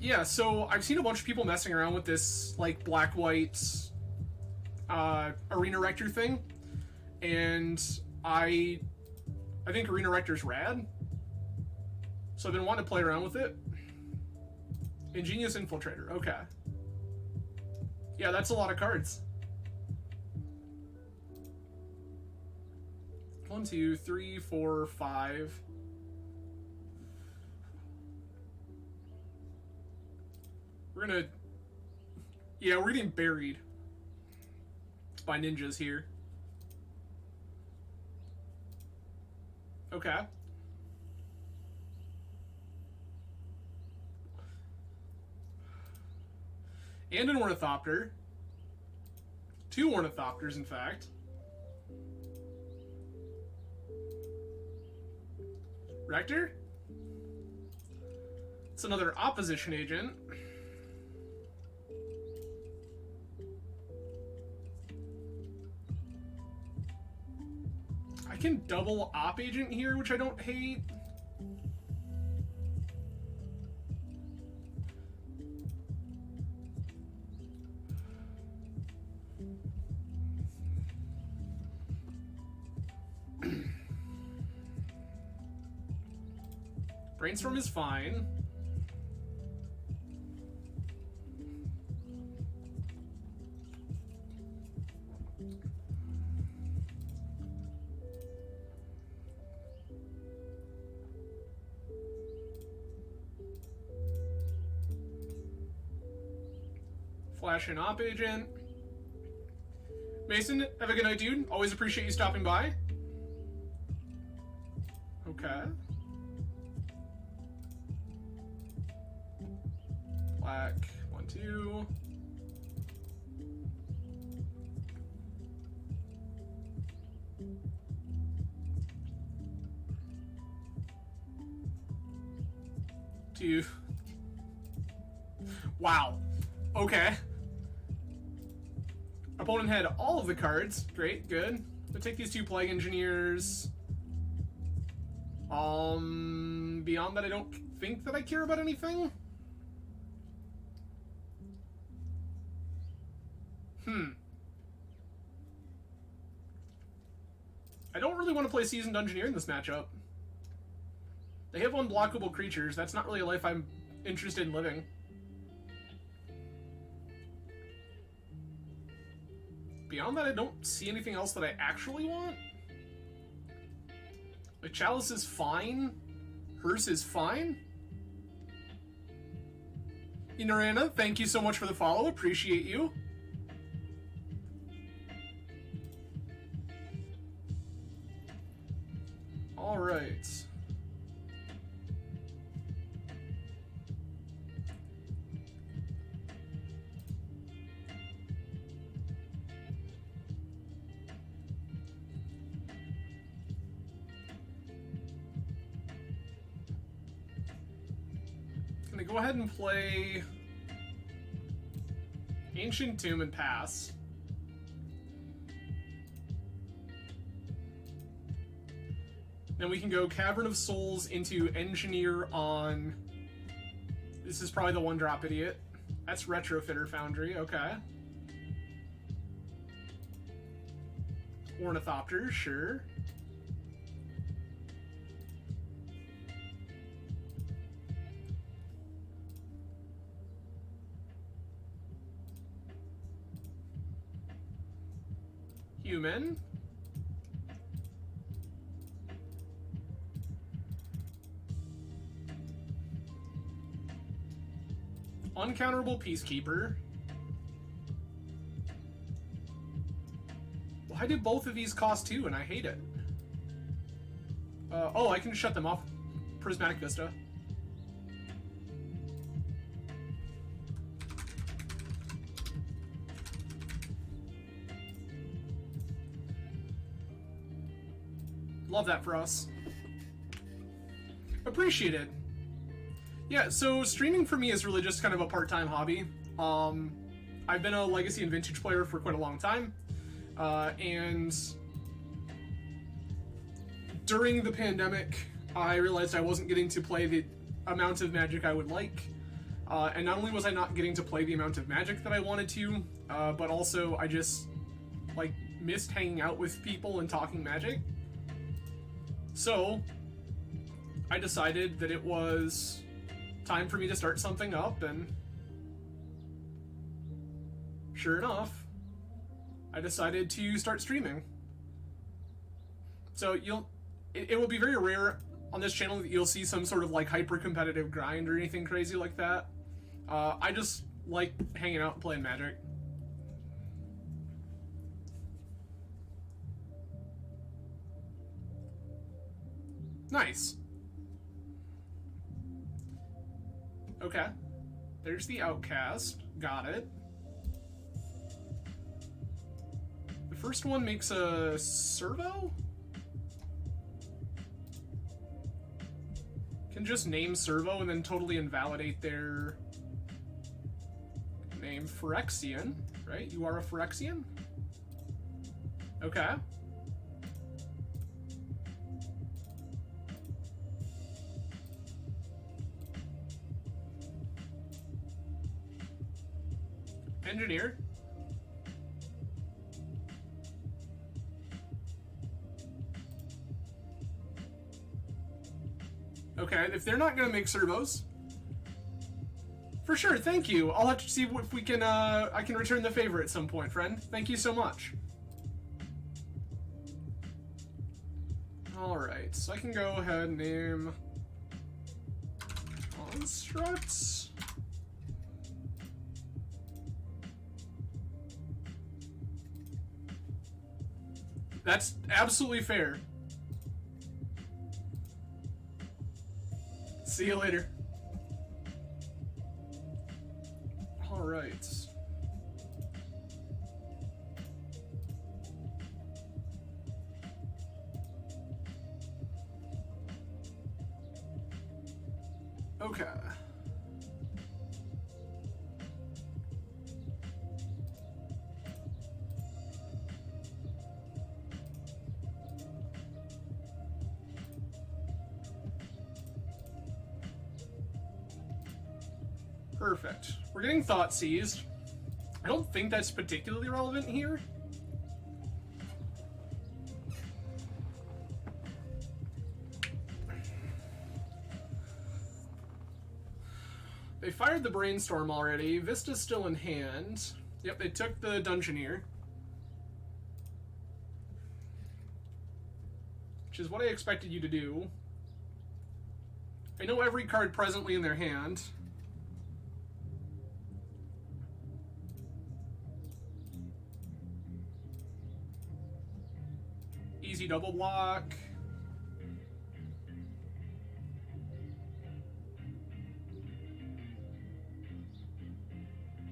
Yeah, so I've seen a bunch of people messing around with this, like, black-white Arena Rector thing, and I think Arena Rector's rad, so I've been wanting to play around with it. Ingenious Infiltrator, okay. Yeah, that's a lot of cards. 1, 2, 3, 4, 5... We're gonna... Yeah, we're getting buried by ninjas here. Okay. And an Ornithopter. 2 Ornithopters, in fact. Rector? It's another opposition agent. I can double op agent here, which I don't hate. Brainstorm is fine. Flash and op agent. Mason, have a good night, dude. Always appreciate you stopping by. Okay. Black, 1, 2. Two. Wow. Okay. Opponent had all of the cards. Great, good. I'll take these 2 Plague Engineers. Beyond that, I don't think that I care about anything. I don't really want to play Seasoned Dungeoneer in this matchup. They have unblockable creatures. That's not really a life I'm interested in living. Beyond that, I don't see anything else that I actually want. Like, Chalice is fine. Hearse is fine. Inarana, thank you so much for the follow. Appreciate you. All right. Gonna go ahead and play Ancient Tomb and pass. Then we can go Cavern of Souls into Engineer on... This is probably the 1-drop idiot. That's Retrofitter Foundry, okay. Ornithopter, sure. Human. Uncounterable Peacekeeper. Why do both of these cost 2 and I hate it? Oh, I can just shut them off. Prismatic Vista. Love that for us. Appreciate it. Yeah, so streaming for me is really just kind of a part-time hobby. I've been a Legacy and Vintage player for quite a long time. And during the pandemic, I realized I wasn't getting to play the amount of Magic I would like. And not only was I not getting to play the amount of Magic that I wanted to, but also I just, like, missed hanging out with people and talking Magic. So, I decided that it was time for me to start something up, and sure enough, I decided to start streaming. So it will be very rare on this channel that you'll see some sort of like hyper competitive grind or anything crazy like that. I just like hanging out and playing Magic. Nice. Okay. There's the Outcast. Got it. The first one makes a servo? Can just name servo and then totally invalidate their name. Phyrexian, right? You are a Phyrexian? Okay. Engineer. Okay, if they're not gonna make servos, for sure, thank you. I'll have to see if we can, I can return the favor at some point, friend. Thank you so much. Alright, so I can go ahead and name constructs. That's absolutely fair. See you later. Alright. Okay. Perfect. We're getting thought seized. I don't think that's particularly relevant here. They fired the brainstorm already. Vista's still in hand. Yep, they took the Dungeoneer. Which is what I expected you to do. I know every card presently in their hand. Easy double block.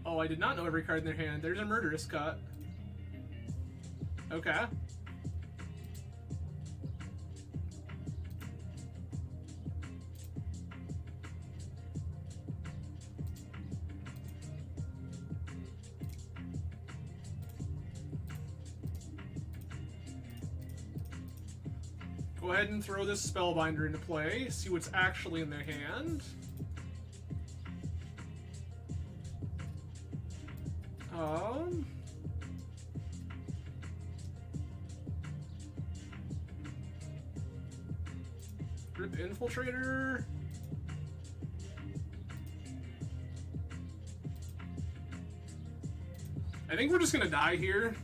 Oh, I did not know every card in their hand. There's a Murderous Cut. Okay. Go ahead and throw this Spellbinder into play. See what's actually in their hand. Rip Infiltrator. I think we're just gonna die here.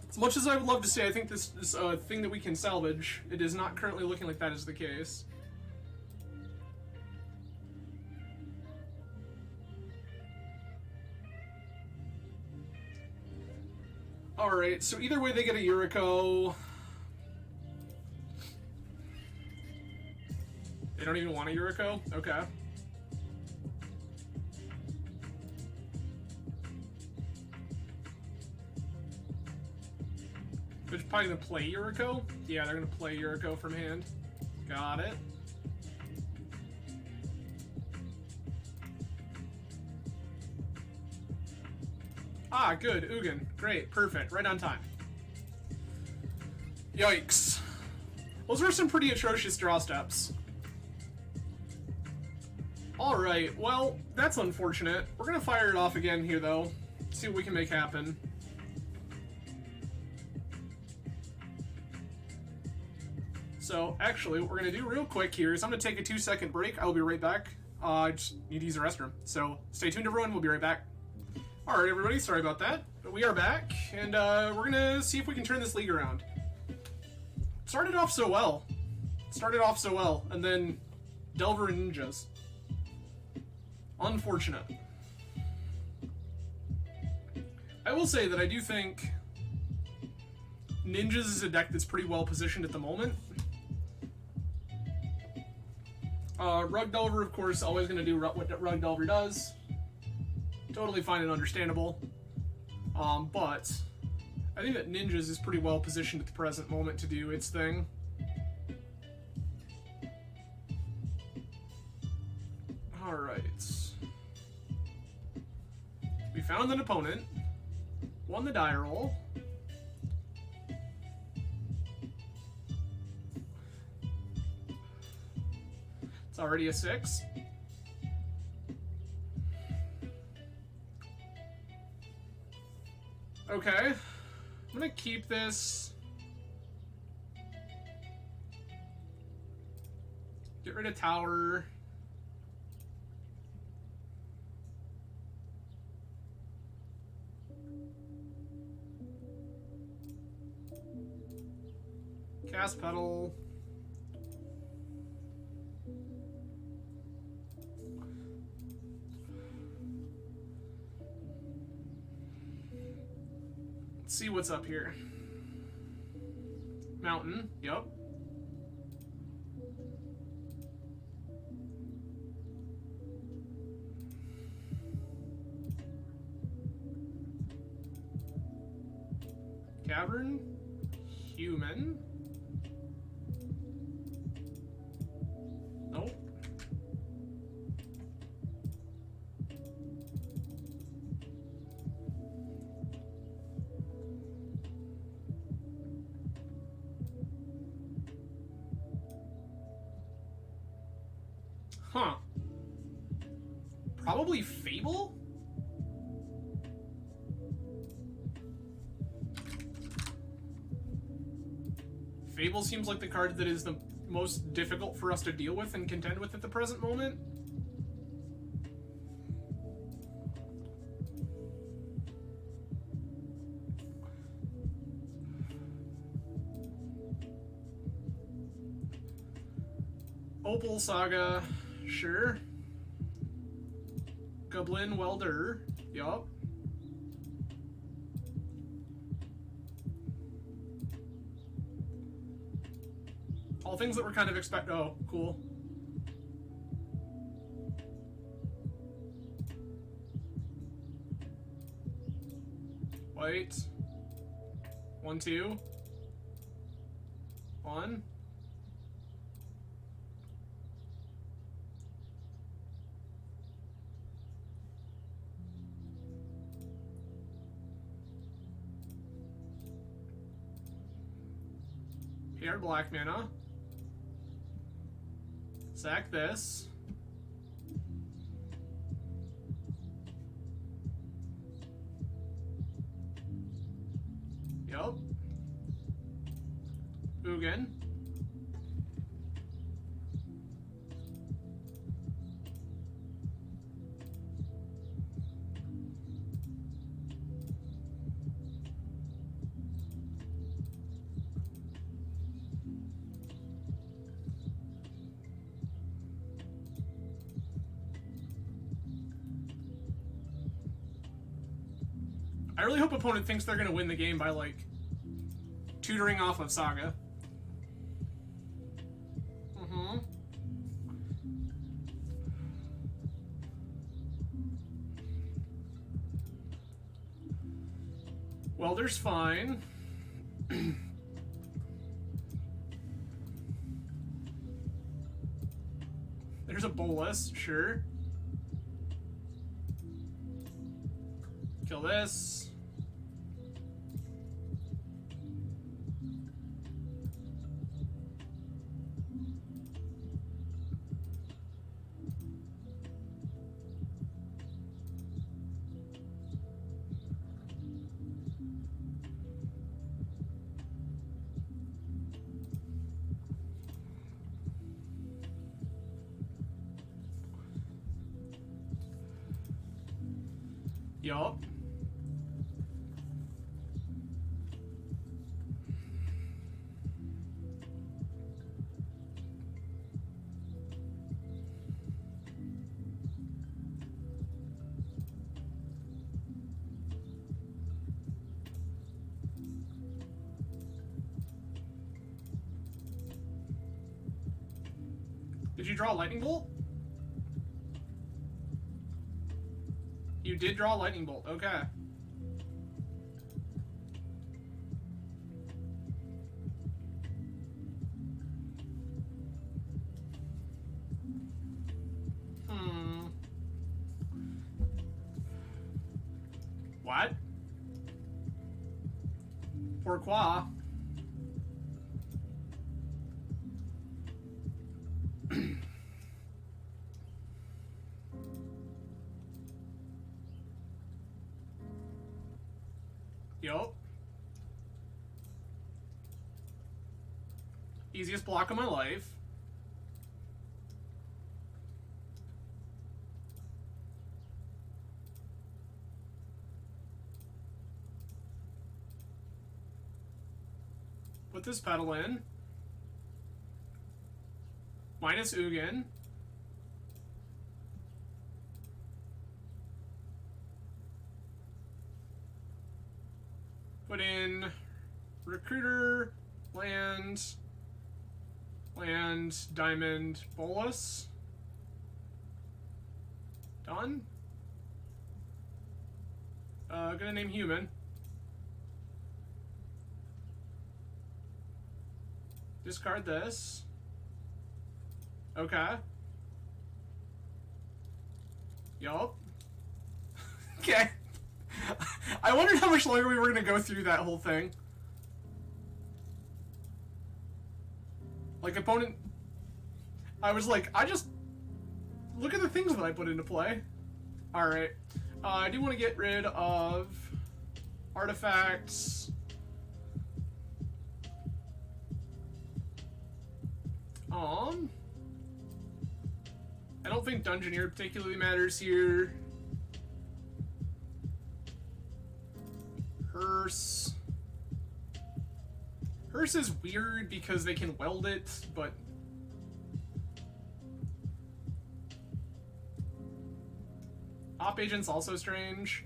As much as I would love to say I think this is a thing that we can salvage, it is not currently looking like that is the case. Alright, so either way they get a Yuriko. They don't even want a Yuriko? Okay. They're probably gonna play Yuriko? Yeah, they're gonna play Yuriko from hand. Got it. Ah, good. Ugin. Great. Perfect. Right on time. Yikes. Those were some pretty atrocious draw steps. Alright, well, that's unfortunate. We're gonna fire it off again here, though. See what we can make happen. So, actually, what we're going to do real quick here is I'm going to take a 2-second break. I'll be right back. I just need to use the restroom. So, stay tuned, everyone. We'll be right back. Alright, everybody. Sorry about that. But we are back, and we're going to see if we can turn this league around. Started off so well. And then Delver and Ninjas. Unfortunate. I will say that I do think Ninjas is a deck that's pretty well positioned at the moment. Rug Delver, of course, always going to do what Rug Delver does. Totally fine and understandable. But I think that Ninjas is pretty well positioned at the present moment to do its thing. Alright. We found an opponent. Won the die roll. It's already a 6. Okay. I'm gonna keep this. Get rid of tower. Cast pedal. Let's see what's up here. Mountain, yep. Cavern, human. Nope. Huh. Probably Fable? Fable seems like the card that is the most difficult for us to deal with and contend with at the present moment. Opal Saga, sure. Goblin Welder, yup. All things that were kind of oh, cool. White. 1, 2. 1. Here, black mana. Sack this. Yup. Ugin. I really hope opponent thinks they're gonna win the game by, like, tutoring off of Saga. Mm-hmm. Welder's fine. There's a Bolas, sure. Kill this. Yup. Did you draw a lightning bolt? You did draw a lightning bolt, okay. What? Pourquoi? Yup. Easiest block of my life. Put this pedal in. Minus Ugin. Put in Recruiter, land, diamond, Bolas. Done. Gonna name human. Discard this. Okay. Yup. Okay. I wondered how much longer we were gonna go through that whole thing. Like, opponent... I was like, I just... Look at the things that I put into play. Alright. I do want to get rid of... artifacts. I don't think Dungeoneer particularly matters here. Hearse. Hearse is weird because they can weld it, but... Op Agent's also strange.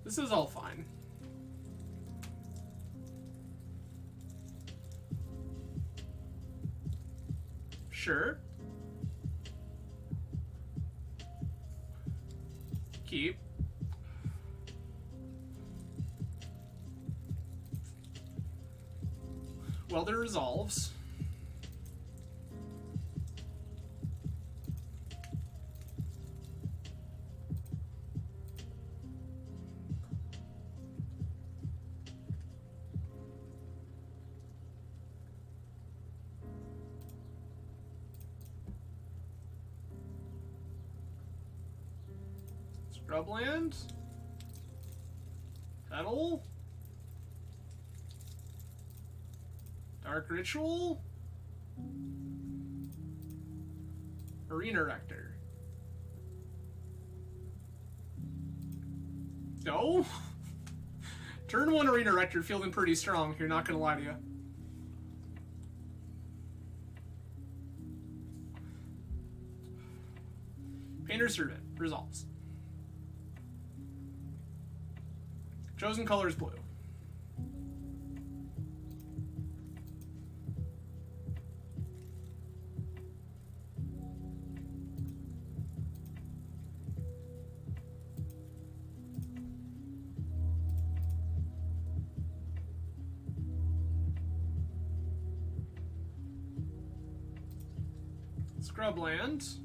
This is all fine. Sure. Keep. Welder resolves. Scrubland. Petal. Dark Ritual. Arena Rector. Go. Turn 1 Arena Rector feeling pretty strong here, not gonna lie to you. Painter's Servant. Resolves. Chosen color is blue. Scrubland.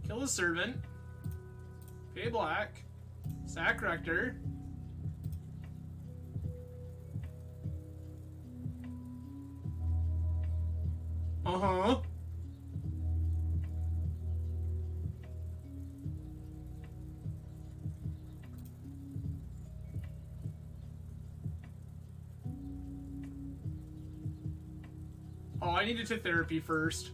Kill the servant. Pay black. Sack Rector. Uh-huh. Oh, I needed to therapy first.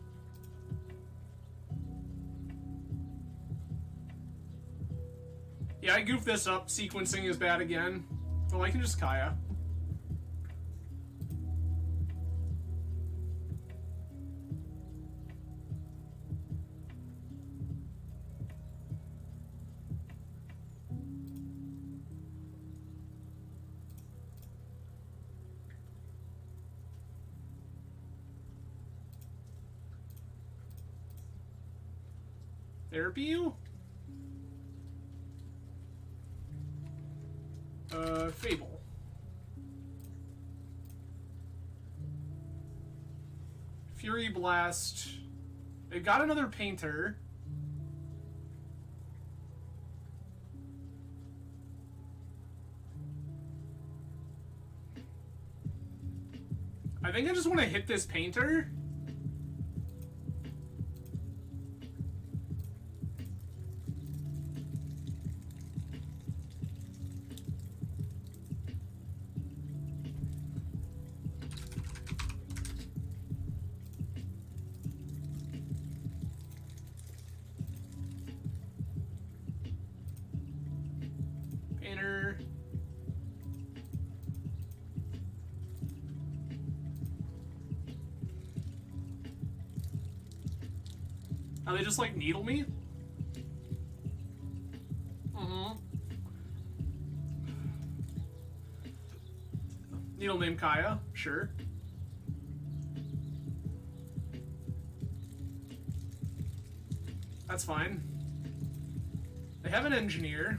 Yeah, I goofed this up. Sequencing is bad again. Well, I can just Kaya. Therapy you? Fable. Fury Blast. They got another painter. I think I just want to hit this painter. Oh, they just, like, needle me? Mm-hmm. Needle name Kaya, sure. That's fine. They have an engineer.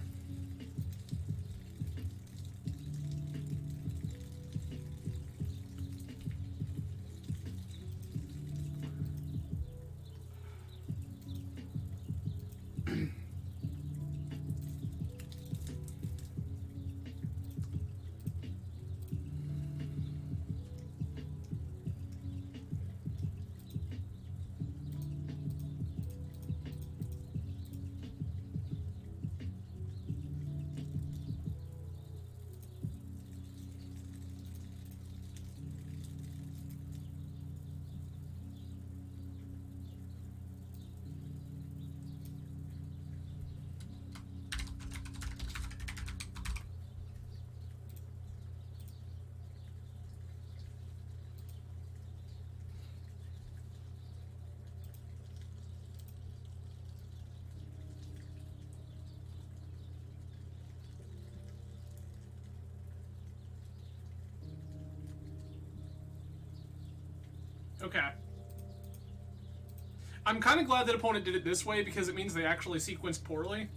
Okay. I'm kind of glad that opponent did it this way because it means they actually sequenced poorly.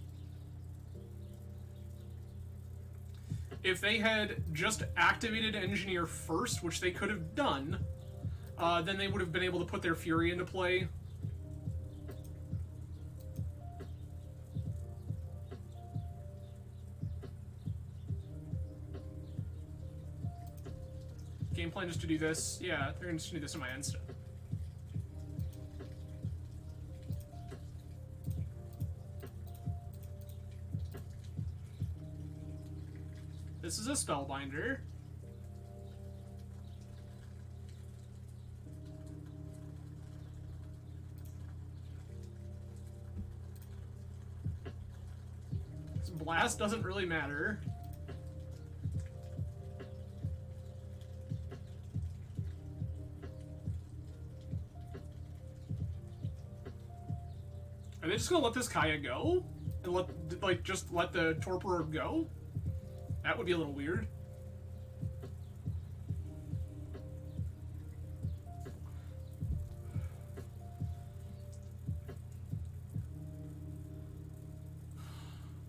If they had just activated Engineer first, which they could have done, then they would have been able to put their Fury into play. Game plan is to do this. Yeah, they're going to do this in my instant. This is a Spellbinder. This Blast doesn't really matter. Are they just gonna let this Kaya go? And just let the Torporer go? That would be a little weird.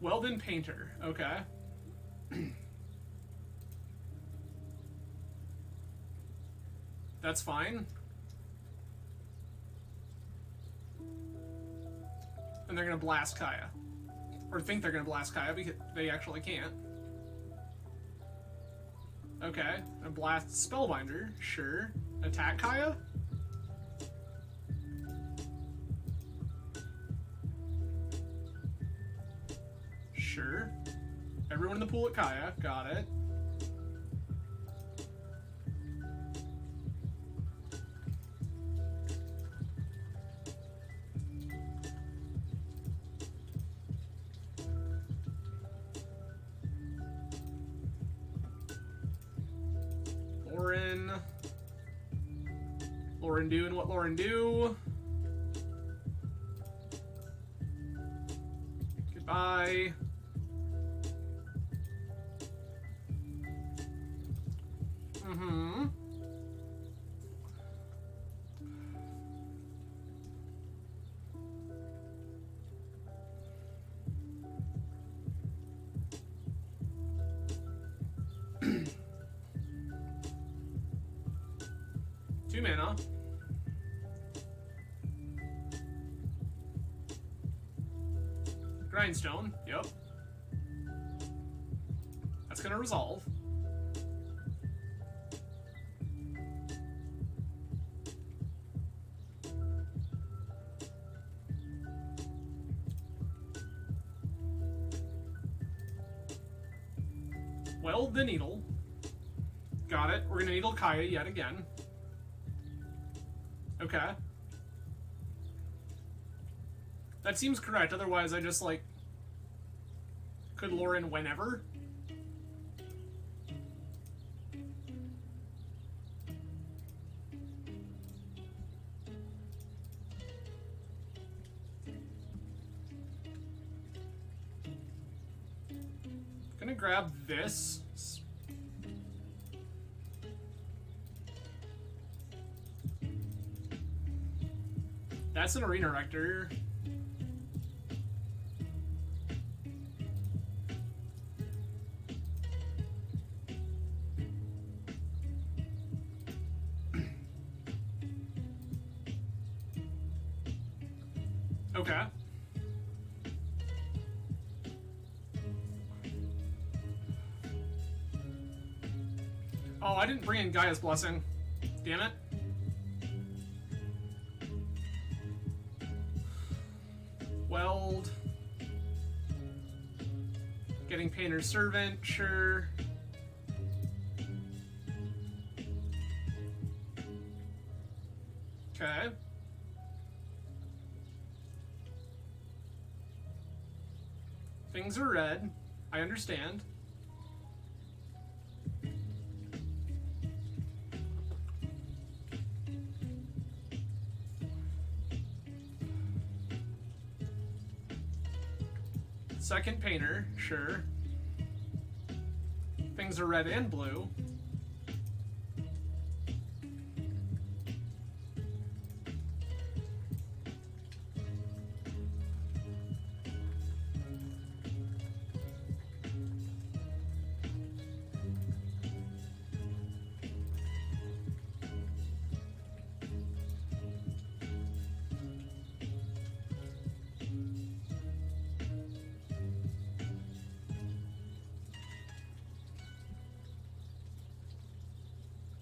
Weldon Painter, okay. That's fine. And they're gonna blast Kaya. Or think they're gonna blast Kaya because they actually can't. Okay, a blast Spellbinder, sure. Attack Kaya? Sure. Everyone in the pool at Kaya, got it. Lauren doing what Lauren do. Goodbye. Mm-hmm. Two mana. Grindstone, yep. That's gonna resolve. Weld the needle. Got it. We're gonna needle Kaya yet again. Okay. That seems correct, otherwise I just, like, could Lauren whenever. grab this. That's an Arena Rector. Okay. Oh, I didn't bring in Gaia's Blessing. Damn it. Weld. Getting Painter's Servant, sure. Okay. Things are red. I understand. Second painter, sure. Things are red and blue.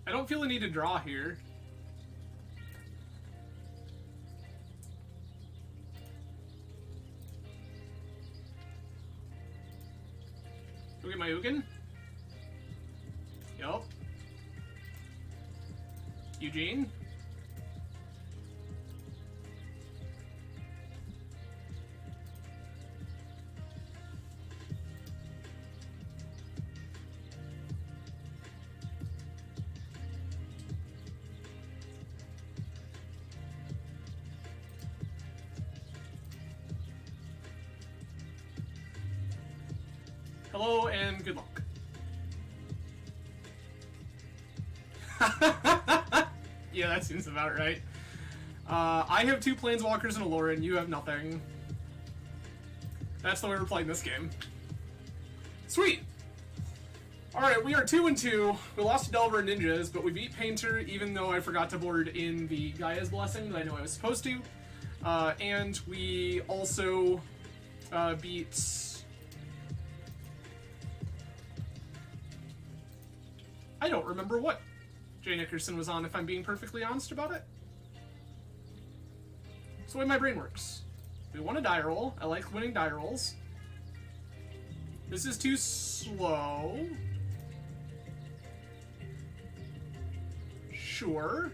I don't feel the need to draw here. Look at my Ugin. Yup. Eugene. Hello and good luck. Yeah, that seems about right. I have 2 Planeswalkers and a Lauren. You have nothing. That's the way we're playing this game. Sweet! Alright, we are 2-2. We lost to Delver and Ninjas, but we beat Painter, even though I forgot to board in the Gaia's Blessing that I know I was supposed to. And we also beat... I don't remember what Jay Nickerson was on, if I'm being perfectly honest about it. That's the way my brain works. We won a die roll. I like winning die rolls. This is too slow. Sure.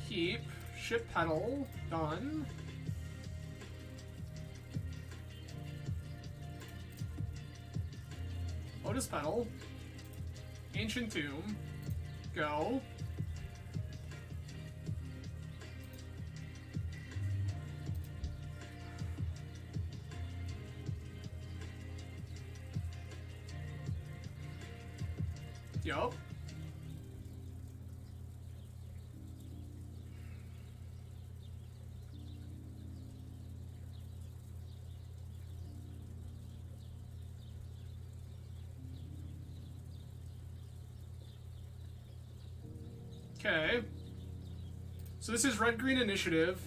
Keep. Ship pedal. Done. Lotus pedal. Ancient Tomb. Go. Yup. Okay. So this is red-green initiative.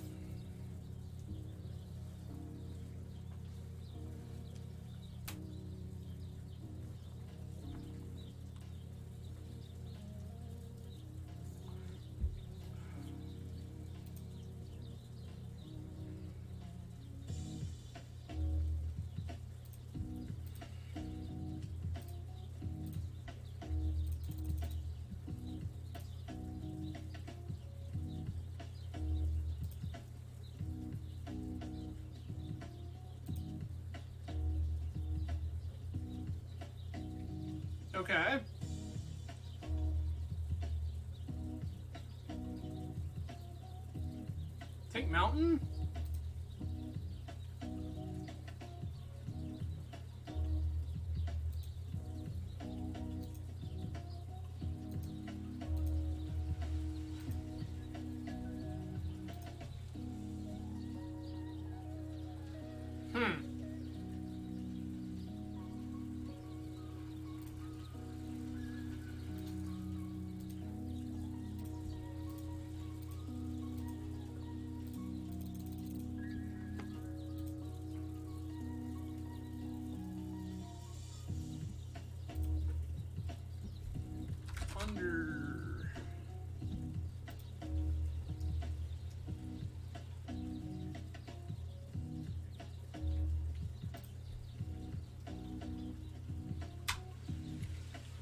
Okay. Take Mountain? Hmm.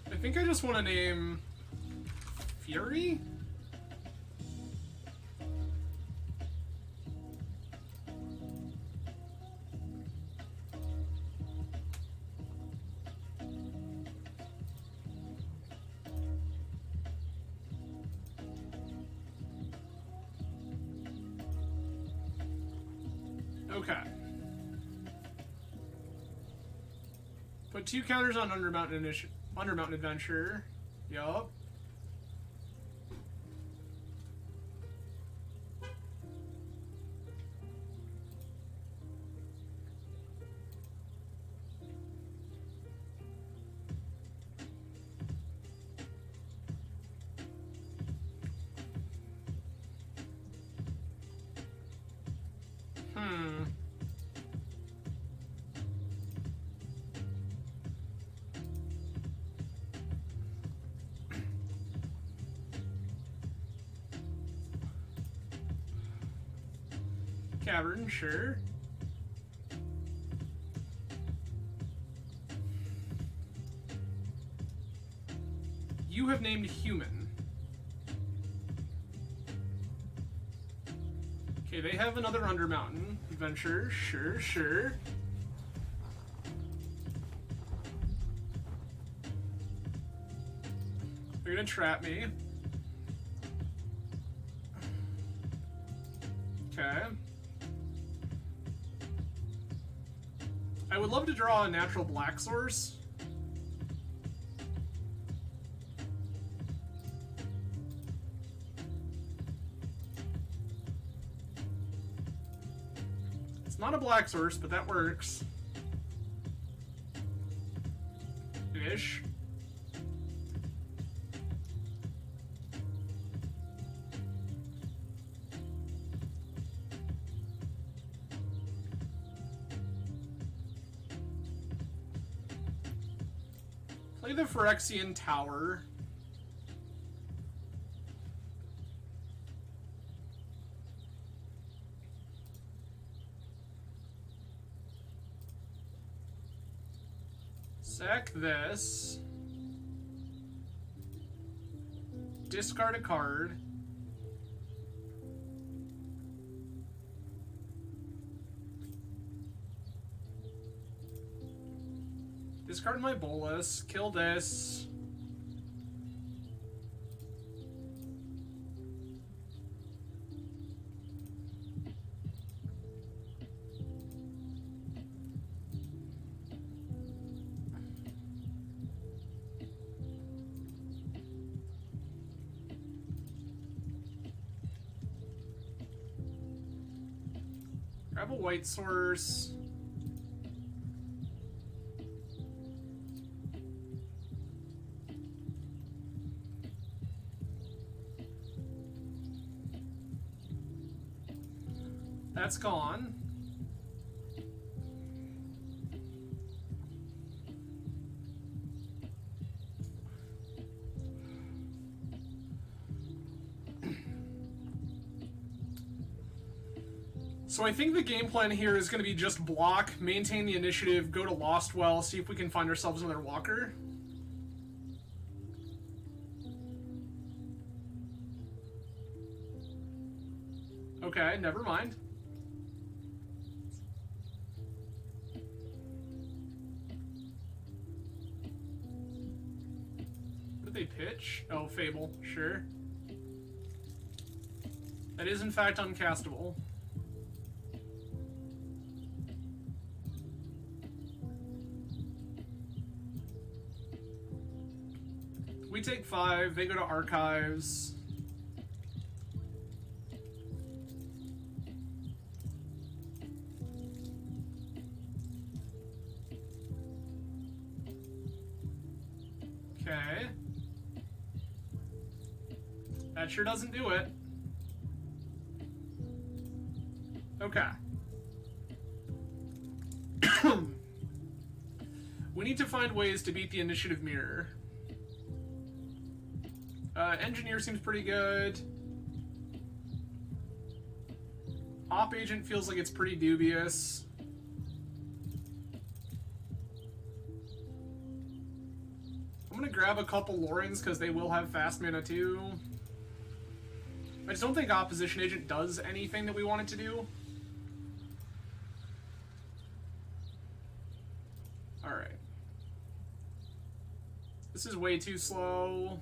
I think I just want to name Fury? Okay. Put 2 counters on Undermountain Adventurer. Yup. Cavern, sure. You have named Human. Okay, they have another Undermountain Adventure, sure, sure. They're gonna trap me. Okay. I would love to draw a natural black source. It's not a black source, but that works. Ish. Play the Phyrexian Tower. Sack this. Discard a card. Discard my Bolas. Kill this. Grab a white source. That's gone. So I think the game plan here is going to be just block, maintain the initiative, go to Lost Well, see if we can find ourselves another walker. Okay, never mind. What did they pitch? Oh, Fable, sure. That is in fact uncastable. We take 5, they go to Archives. Okay. That sure doesn't do it. Okay. We need to find ways to beat the initiative mirror. Engineer seems pretty good. Op agent feels like it's pretty dubious. I'm gonna grab a couple Lorens because they will have fast mana too. I just don't think opposition agent does anything that we want it to do. Alright. This is way too slow.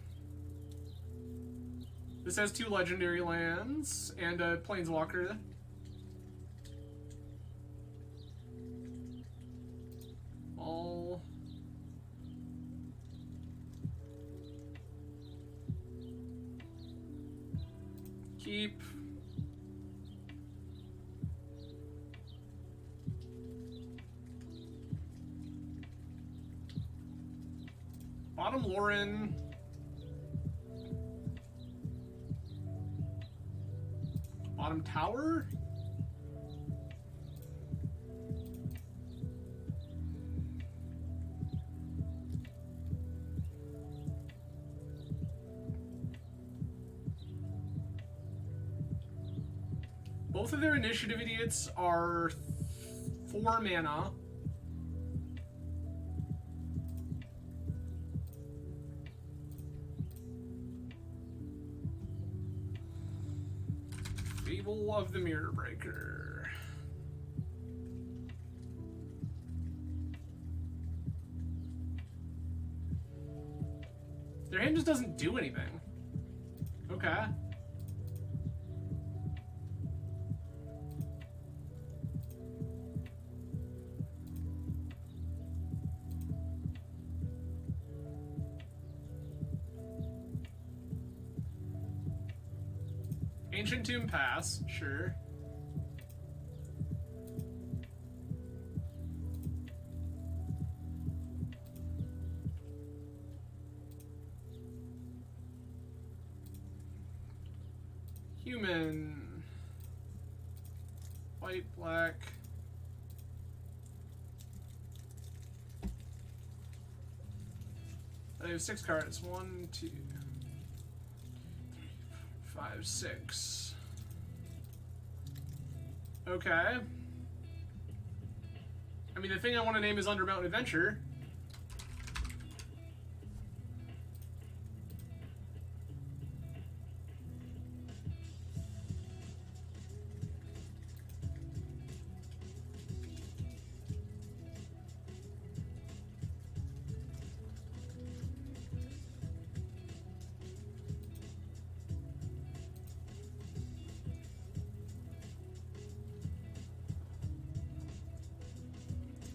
This has 2 legendary lands and a planeswalker. All. Keep. Bottom Loren. Bottom tower? Both of their initiative idiots are 4 mana. Fable of the Mirror Breaker. Their hand just doesn't do anything. Okay. Ancient Tomb pass, sure. Human. White, black. I have 6 cards. 1, 2, 3, 5, 6. Okay. I mean, the thing I want to name is Under Mountain Adventure.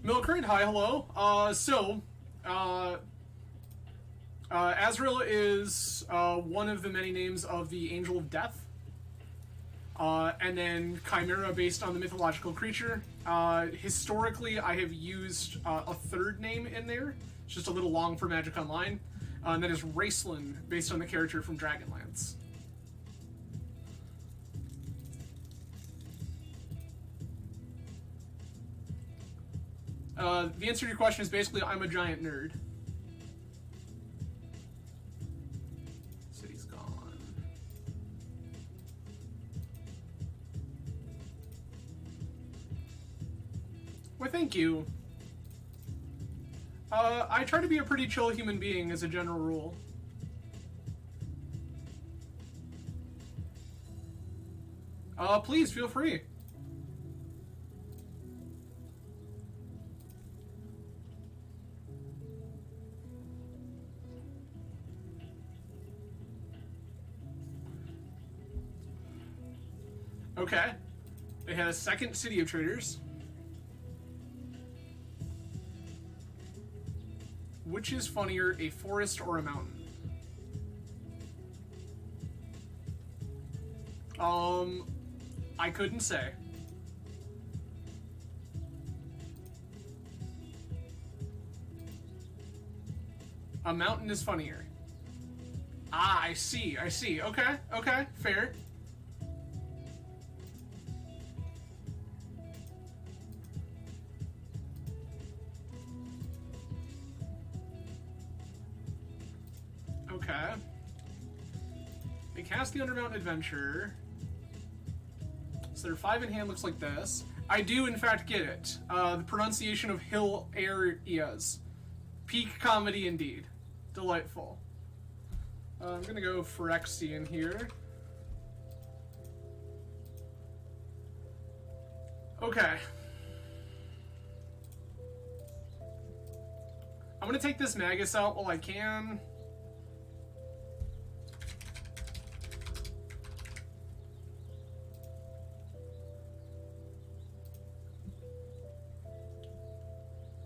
Milkrate, hi, hello. Azrael is one of the many names of the Angel of Death. And then Chimera based on the mythological creature. Historically, I have used a third name in there. It's just a little long for Magic Online. And that is Raceland, based on the character from Dragonlance. The answer to your question is basically I'm a giant nerd. City's gone. Well, thank you. I try to be a pretty chill human being as a general rule. Please feel free. Okay. They had a second City of Traders. Which is funnier, a forest or a mountain? I couldn't say. A mountain is funnier. Ah, I see. Okay, fair. Okay. They cast the Undermountain Adventurer. So their 5 in hand looks like this. I do, in fact, get it. The pronunciation of hill areas. Peak comedy indeed. Delightful. I'm gonna go Phyrexian here. Okay. I'm gonna take this Magus out while I can.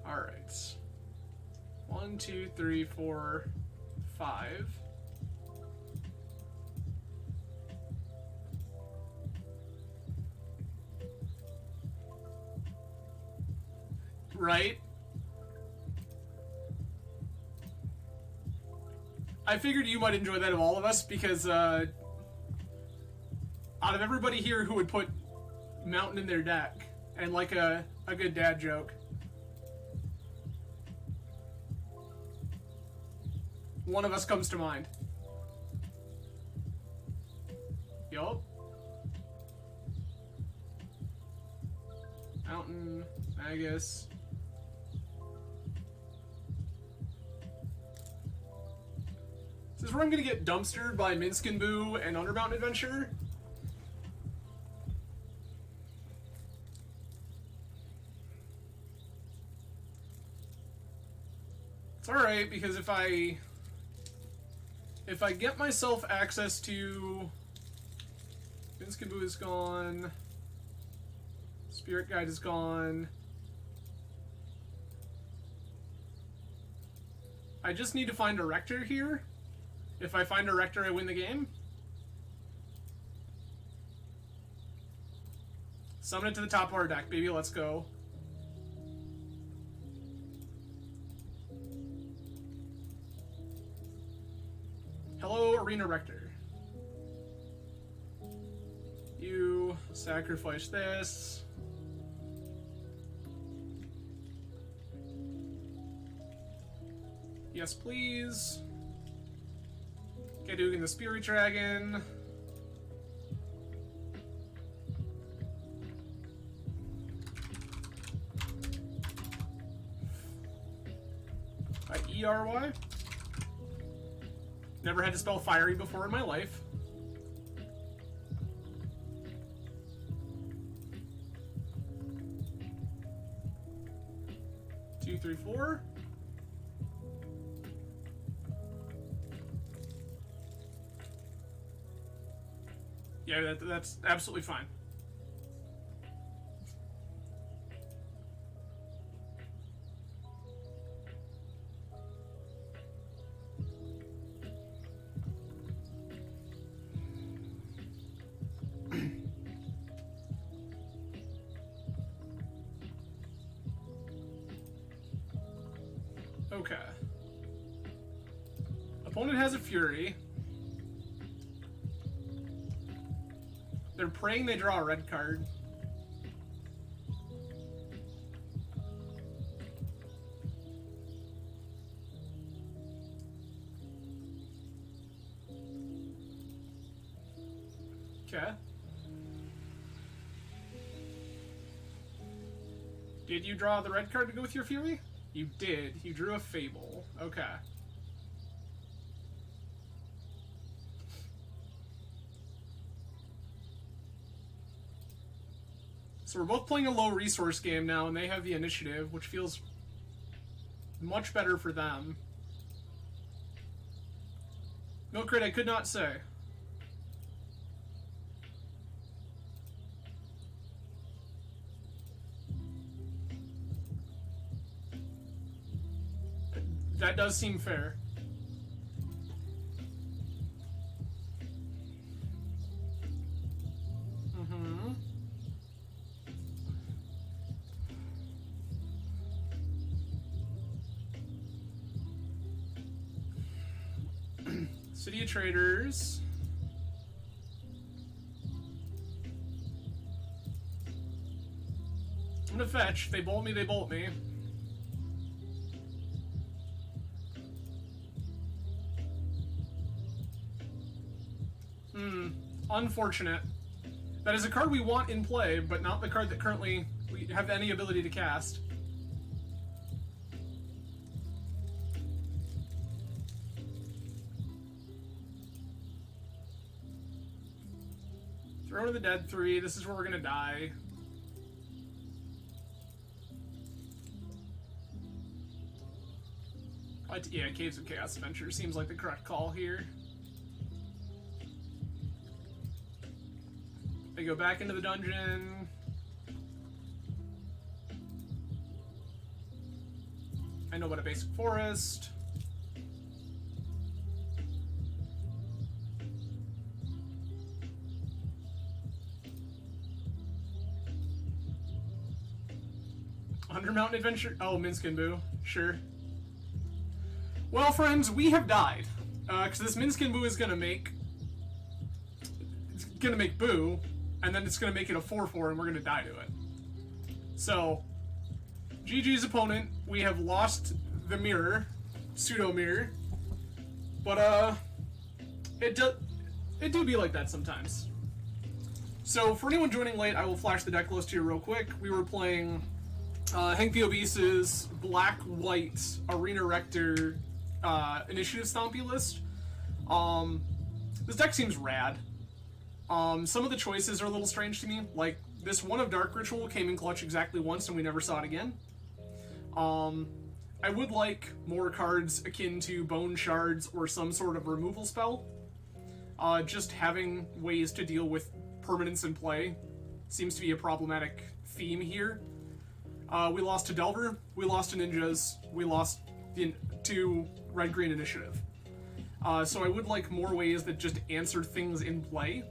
Alright. 1, 2, 3, 4, 5. Right? I figured you might enjoy that of all of us because out of everybody here who would put Mountain in their deck and like a good dad joke, one of us comes to mind. Yup. Mountain, Magus. Is this where I'm gonna get dumpstered by Minskin Boo and Undermountain Adventure? It's alright, because if I get myself access to... Minskin Boo is gone. Spirit Guide is gone. I just need to find a Rector here. If I find a Rector, I win the game. Summon it to the top of our deck, baby. Let's go. Hello, Arena Rector. You sacrifice this. Yes, please. Get Ugin the Spirit Dragon. ERY. Never had to spell fiery before in my life. Two, three, four. Yeah, that's absolutely fine. Okay. Opponent has a Fury. They're praying they draw a red card. Okay. Did you draw the red card to go with your Fury? You did. You drew a Fable. Okay. So we're both playing a low resource game now, and they have the initiative, which feels much better for them. No crit, I could not say. That does seem fair. Mm-hmm. City of Traders. I'm gonna fetch. They bolt me, they bolt me. Unfortunate. That is a card we want in play, but not the card that currently we have any ability to cast. Throw to the Dead 3. This is where we're gonna die. Yeah, Caves of Chaos Adventure seems like the correct call here. They go back into the dungeon. I know about a basic forest. Undermountain Adventure. Oh, Minskin Boo. Sure. Well, friends, we have died. Because this Minskin Boo is gonna make... It's gonna make Boo, and then it's gonna make it a 4-4, and we're gonna die to it. So, GG's opponent, we have lost the mirror, pseudo-mirror. But, it do be like that sometimes. So, for anyone joining late, I will flash the deck list here real quick. We were playing Hank the Obese's Black-White Arena Rector Initiative Stompy list. This deck seems rad. Some of the choices are a little strange to me. Like, this One of Dark Ritual came in clutch exactly once and we never saw it again. I would like more cards akin to Bone Shards or some sort of removal spell. Just having ways to deal with permanence in play seems to be a problematic theme here. We lost to Delver, we lost to Ninjas, we lost to Red-Green Initiative. So I would like more ways that just answer things in play.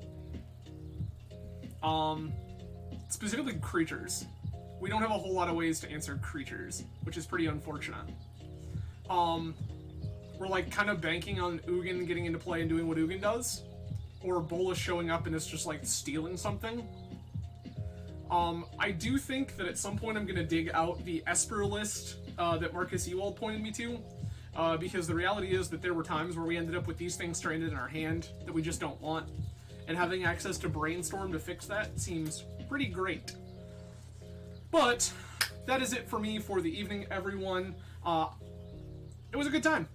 Specifically creatures. We don't have a whole lot of ways to answer creatures, which is pretty unfortunate. We're like kind of banking on Ugin getting into play and doing what Ugin does, or Bolas showing up and it's just like stealing something. I do think that at some point I'm gonna dig out the Esper list that Marcus Ewald pointed me to, because the reality is that there were times where we ended up with these things stranded in our hand that we just don't want, and having access to Brainstorm to fix that seems pretty great. But that is it for me for the evening, everyone. It was a good time,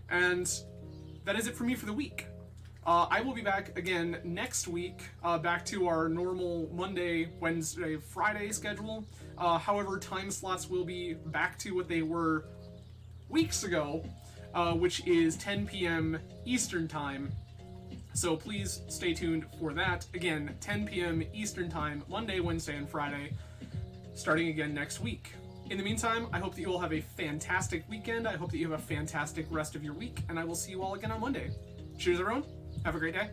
and that is it for me for the week. I will be back again next week, back to our normal Monday, Wednesday, Friday schedule. However, time slots will be back to what they were weeks ago, which is 10 p.m. Eastern Time. So please stay tuned for that. Again, 10 p.m. Eastern Time, Monday, Wednesday, and Friday, starting again next week. In the meantime, I hope that you all have a fantastic weekend. I hope that you have a fantastic rest of your week, and I will see you all again on Monday. Cheers, everyone. Have a great day.